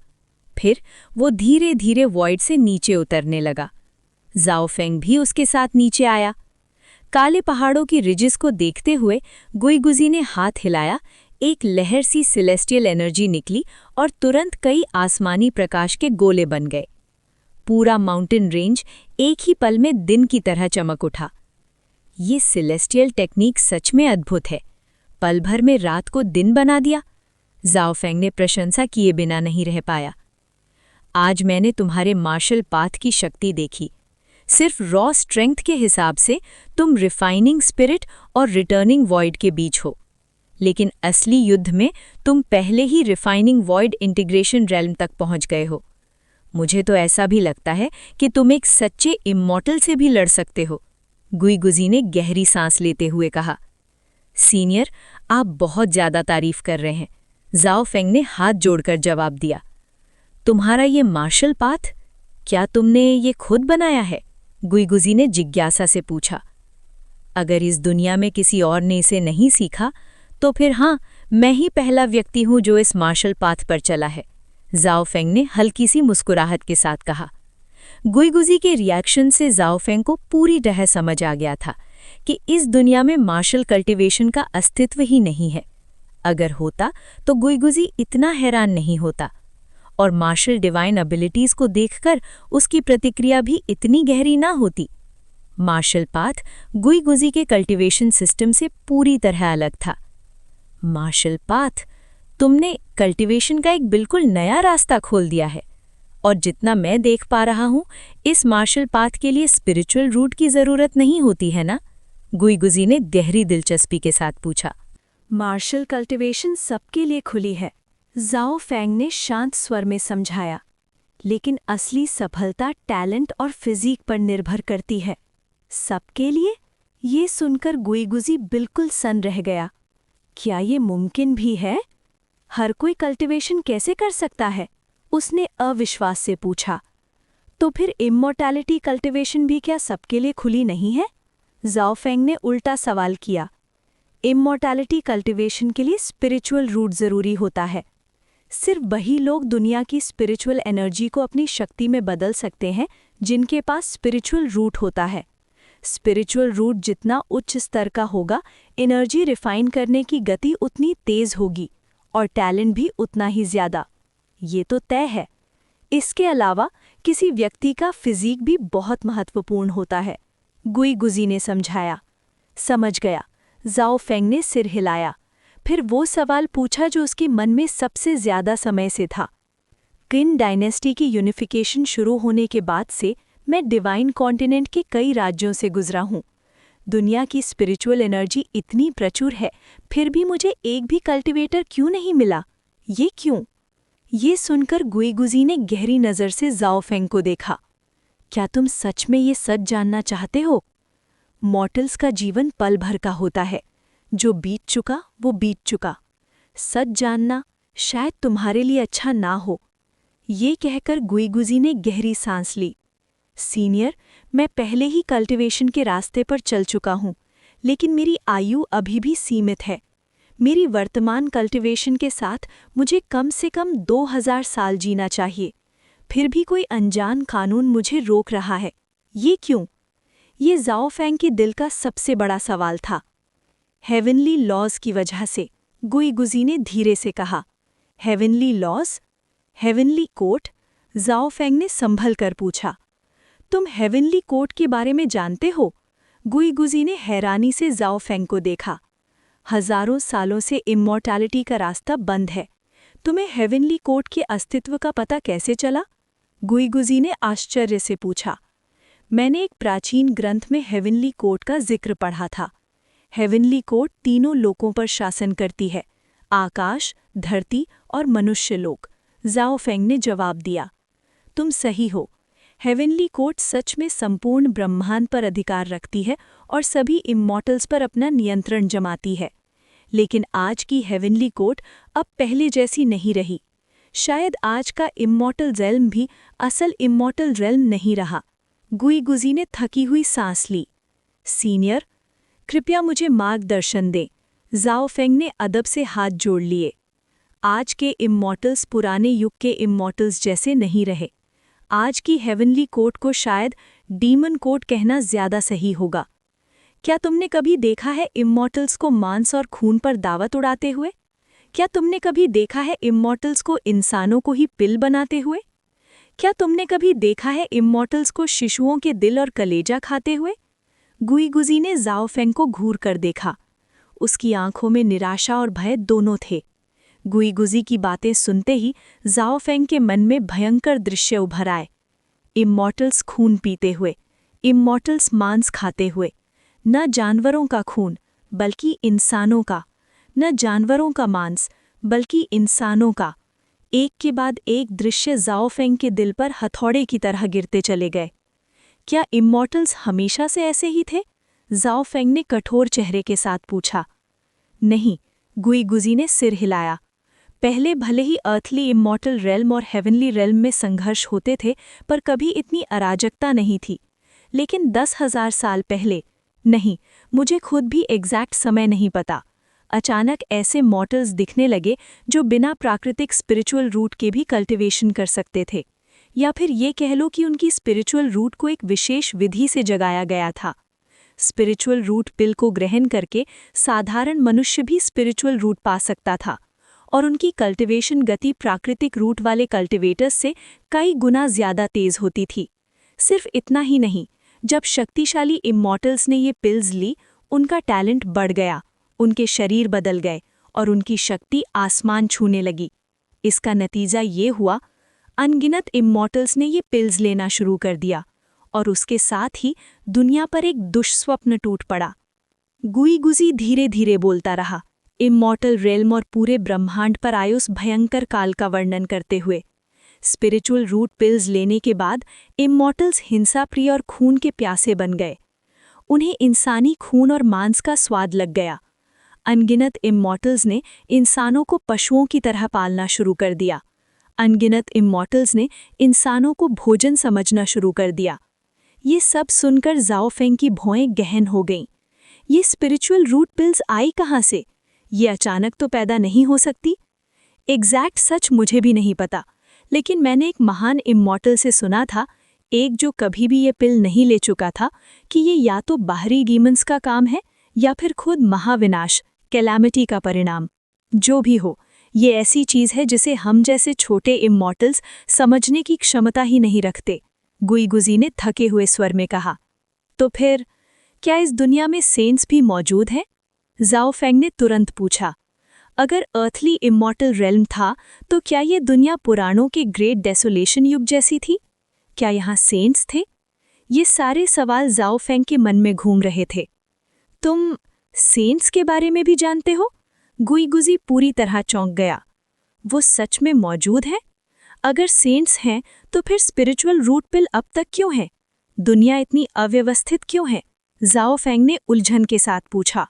फिर वो धीरे धीरे वॉइड से नीचे उतरने लगा। ज़ाओफेंग भी उसके साथ नीचे आया। काले पहाड़ों की रिजिस को देखते हुए गुईगुजी ने हाथ हिलाया। एक लहर सी सेलेस्टियल एनर्जी निकली और तुरंत कई आसमानी प्रकाश के गोले बन गए। पूरा माउंटेन रेंज एक ही पल में दिन की तरह चमक उठा। ये सेलेस्टियल टेक्निक सच में अद्भुत है। पल भर में रात को दिन बना दिया। ज़ाओफेंग ने प्रशंसा किए बिना नहीं रह पाया। आज मैंने तुम्हारे मार्शल पाथ की शक्ति देखी। सिर्फ रॉ स्ट्रेंथ के हिसाब से तुम रिफाइनिंग स्पिरिट और रिटर्निंग वॉइड के बीच हो, लेकिन असली युद्ध में तुम पहले ही रिफाइनिंग वॉइड इंटीग्रेशन रेल्म तक पहुंच गए हो। मुझे तो ऐसा भी लगता है कि तुम एक सच्चे इमॉर्टल से भी लड़ सकते हो। गुईगुजी ने गहरी सांस लेते हुए कहा। सीनियर, आप बहुत ज्यादा तारीफ कर रहे हैं, ज़ाओफेंग ने हाथ जोड़कर जवाब दिया। तुम्हारा ये मार्शल पाथ, क्या तुमने ये खुद बनाया है? गुईगुजी ने जिज्ञासा से पूछा। अगर इस दुनिया में किसी और ने इसे नहीं सीखा तो फिर हाँ, मैं ही पहला व्यक्ति हूं जो इस मार्शल पाथ पर चला है, जाओ फेंग ने हल्की सी मुस्कुराहट के साथ कहा। गुईगुजी के रिएक्शन से जाओ फेंग को पूरी तरह समझ आ गया था कि इस दुनिया में मार्शल कल्टीवेशन का अस्तित्व ही नहीं है। अगर होता तो गुईगुजी इतना हैरान नहीं होता, और मार्शल डिवाइन एबिलिटीज को देखकर उसकी प्रतिक्रिया भी इतनी गहरी ना होती। मार्शल पाथ गुईगुजी के कल्टीवेशन सिस्टम से पूरी तरह अलग था। मार्शल पाथ, तुमने कल्टीवेशन का एक बिल्कुल नया रास्ता खोल दिया है, और जितना मैं देख पा रहा हूं, इस मार्शल पाथ के लिए स्पिरिचुअल रूट की जरूरत नहीं होती है ना? गुईगुजी ने गहरी दिलचस्पी के साथ पूछा। मार्शल कल्टीवेशन सबके लिए खुली है, जाओ फेंग ने शांत स्वर में समझाया, लेकिन असली सफलता टैलेंट और फिजिक पर निर्भर करती है। सबके लिए? ये सुनकर गुईगुजी बिल्कुल सन्न रह गया। क्या ये मुमकिन भी है? हर कोई कल्टीवेशन कैसे कर सकता है? उसने अविश्वास से पूछा। तो फिर इमॉर्टैलिटी कल्टीवेशन भी क्या सबके लिए खुली नहीं है? जाओ फेंग ने उल्टा सवाल किया। इमॉर्टैलिटी कल्टीवेशन के लिए स्पिरिचुअल रूट जरूरी होता है। सिर्फ वही लोग दुनिया की स्पिरिचुअल एनर्जी को अपनी शक्ति में बदल सकते हैं जिनके पास स्पिरिचुअल रूट होता है। स्पिरिचुअल रूट जितना उच्च स्तर का होगा, एनर्जी रिफाइन करने की गति उतनी तेज होगी और टैलेंट भी उतना ही ज्यादा। ये तो तय है। इसके अलावा किसी व्यक्ति का फिजिक भी बहुत महत्वपूर्ण होता है, गुईगुजी ने समझाया। समझ गया, जाओ फेंग ने सिर हिलाया। फिर वो सवाल पूछा जो उसके मन में सबसे ज्यादा समय से था। किन डायनेस्टी की यूनिफिकेशन शुरू होने के बाद से मैं डिवाइन कॉन्टिनेंट के कई राज्यों से गुजरा हूँ। दुनिया की स्पिरिचुअल एनर्जी इतनी प्रचुर है, फिर भी मुझे एक भी कल्टीवेटर क्यों नहीं मिला? ये क्यों? ये सुनकर गुईगुजी ने गहरी नज़र से जाओ फेंग को देखा। क्या तुम सच में ये सच जानना चाहते हो? मॉर्टल्स का जीवन पल भर का होता है। जो बीत चुका वो बीत चुका। सच जानना शायद तुम्हारे लिए अच्छा ना हो। ये कहकर गुईगुजी ने गहरी सांस ली। सीनियर, मैं पहले ही कल्टीवेशन के रास्ते पर चल चुका हूँ, लेकिन मेरी आयु अभी भी सीमित है। मेरी वर्तमान कल्टीवेशन के साथ मुझे कम से कम 2000 साल जीना चाहिए। फिर भी कोई अनजान कानून मुझे रोक रहा है। ये क्यों? ये जाओ फेंग के दिल का सबसे बड़ा सवाल था। हेवनली लॉज की वजह से, गुईगुजी ने धीरे से कहा। Heavenly lodge? Heavenly court? जाओ फेंग ने संभल कर पूछा। तुम हेवनली कोर्ट के बारे में जानते हो? गुईगुजी ने हैरानी से जाओ फेंग को देखा। हजारों सालों से इमॉर्टैलिटी का रास्ता बंद है। तुम्हें हेवनली कोर्ट के अस्तित्व का पता कैसे चला? गुईगुजी ने आश्चर्य से पूछा। मैंने एक प्राचीन ग्रंथ में हेवनली कोर्ट का जिक्र पढ़ा था। हेवनली कोर्ट तीनों लोकों पर शासन करती है, आकाश, धरती और मनुष्य लोक। जाओ फेंग ने जवाब दिया। तुम सही हो। हेवनली कोर्ट सच में संपूर्ण ब्रह्मांड पर अधिकार रखती है और सभी इमॉर्टल्स पर अपना नियंत्रण जमाती है। लेकिन आज की हेवनली कोर्ट अब पहले जैसी नहीं रही। शायद आज का इमॉर्टल रेल्म भी असल इमॉर्टल रेल्म नहीं रहा। गुईगुजी ने थकी हुई सांस ली। सीनियर, कृपया मुझे मार्गदर्शन दें। जाओ फेंग ने अदब से हाथ जोड़ लिए। आज के इमॉर्टल्स पुराने युग के इमॉर्टल्स जैसे नहीं रहे। आज की हेवनली कोर्ट को शायद डीमन कोर्ट कहना ज्यादा सही होगा। क्या तुमने कभी देखा है इमॉर्टल्स को मांस और खून पर दावत उड़ाते हुए? क्या तुमने कभी देखा है इमॉर्टल्स को इंसानों को ही पिल बनाते हुए? क्या तुमने कभी देखा है इमॉर्टल्स को शिशुओं के दिल और कलेजा खाते हुए? गुईगुजी ने जाओ फेंग को घूर कर देखा। उसकी आंखों में निराशा और भय दोनों थे। गुईगुजी की बातें सुनते ही जाओ फेंग के मन में भयंकर दृश्य उभर आए। इमॉर्टल्स खून पीते हुए, इमॉर्टल्स मांस खाते हुए। न जानवरों का खून बल्कि इंसानों का, न जानवरों का मांस बल्कि इंसानों का। एक के बाद एक दृश्य जाओ फेंग के दिल पर हथौड़े की तरह गिरते चले गए। क्या इमॉर्टल्स हमेशा से ऐसे ही थे? जाओ फेंग ने कठोर चेहरे के साथ पूछा। नहीं, गुईगुजी ने सिर हिलाया। पहले भले ही अर्थली इमॉर्टल रेल्म और हेवनली रेल्म में संघर्ष होते थे, पर कभी इतनी अराजकता नहीं थी। लेकिन 10,000 साल पहले, नहीं, मुझे खुद भी एग्जैक्ट समय नहीं पता, अचानक ऐसे मॉर्टल्स दिखने लगे जो बिना प्राकृतिक स्पिरिचुअल रूट के भी कल्टिवेशन कर सकते थे, या फिर ये कह लो कि उनकी स्पिरिचुअल रूट को एक विशेष विधि से जगाया गया था। स्पिरिचुअल रूट पिल को ग्रहण करके साधारण मनुष्य भी स्पिरिचुअल रूट पा सकता था, और उनकी कल्टिवेशन गति प्राकृतिक रूट वाले कल्टिवेटर्स से कई गुना ज्यादा तेज होती थी। सिर्फ इतना ही नहीं, जब शक्तिशाली इमॉर्टल्स ने ये पिल्स ली, उनका टैलेंट बढ़ गया, उनके शरीर बदल गए और उनकी शक्ति आसमान छूने लगी। इसका नतीजा ये हुआ, अनगिनत इमॉर्टल्स ने ये पिल्स लेना शुरू कर दिया, और उसके साथ ही दुनिया पर एक दुष्स्वप्न टूट पड़ा। गुईगुजी धीरे धीरे बोलता रहा, इमॉर्टल रेल्म और पूरे ब्रह्मांड पर आए उस भयंकर काल का वर्णन करते हुए। स्पिरिचुअल रूट पिल्स लेने के बाद इमॉर्टल्स हिंसाप्रिय और खून के प्यासे बन गए। उन्हें इंसानी खून और मांस का स्वाद लग गया। अनगिनत इमॉर्टल्स ने इंसानों को पशुओं की तरह पालना शुरू कर दिया। अनगिनत इमॉर्टल्स ने इंसानों को भोजन समझना शुरू कर दिया। ये सब सुनकर ज़ाओ फेंग की भौएं गहन हो गईं। ये स्पिरिचुअल रूट पिल्स आई कहाँ से? ये अचानक तो पैदा नहीं हो सकती। एग्जैक्ट सच मुझे भी नहीं पता, लेकिन मैंने एक महान इमॉर्टल से सुना था, एक जो कभी भी ये पिल नहीं ले चुका था, कि ये या तो बाहरी डीमंस का काम है या फिर खुद महाविनाश, कैलामिटी का परिणाम। जो भी हो, ये ऐसी चीज़ है जिसे हम जैसे छोटे इमॉर्टल्स समझने की क्षमता ही नहीं रखते, गुईगुजी ने थके हुए स्वर में कहा। तो फिर क्या इस दुनिया में सेंट्स भी मौजूद हैं? ज़ाओ फेंग ने तुरंत पूछा। अगर अर्थली इमॉर्टल रेल्म था, तो क्या ये दुनिया पुराणों के ग्रेट डेसोलेशन युग जैसी थी? क्या यहाँ सेंट्स थे? ये सारे सवाल ज़ाओ फेंग के मन में घूम रहे थे। तुम सेंट्स के बारे में भी जानते हो? गुईगुजी पूरी तरह चौंक गया। वो सच में मौजूद है? अगर सेंट्स हैं, तो फिर स्पिरिचुअल रूट पिल अब तक क्यों है? दुनिया इतनी अव्यवस्थित क्यों है? ज़ाओ फेंग ने उलझन के साथ पूछा।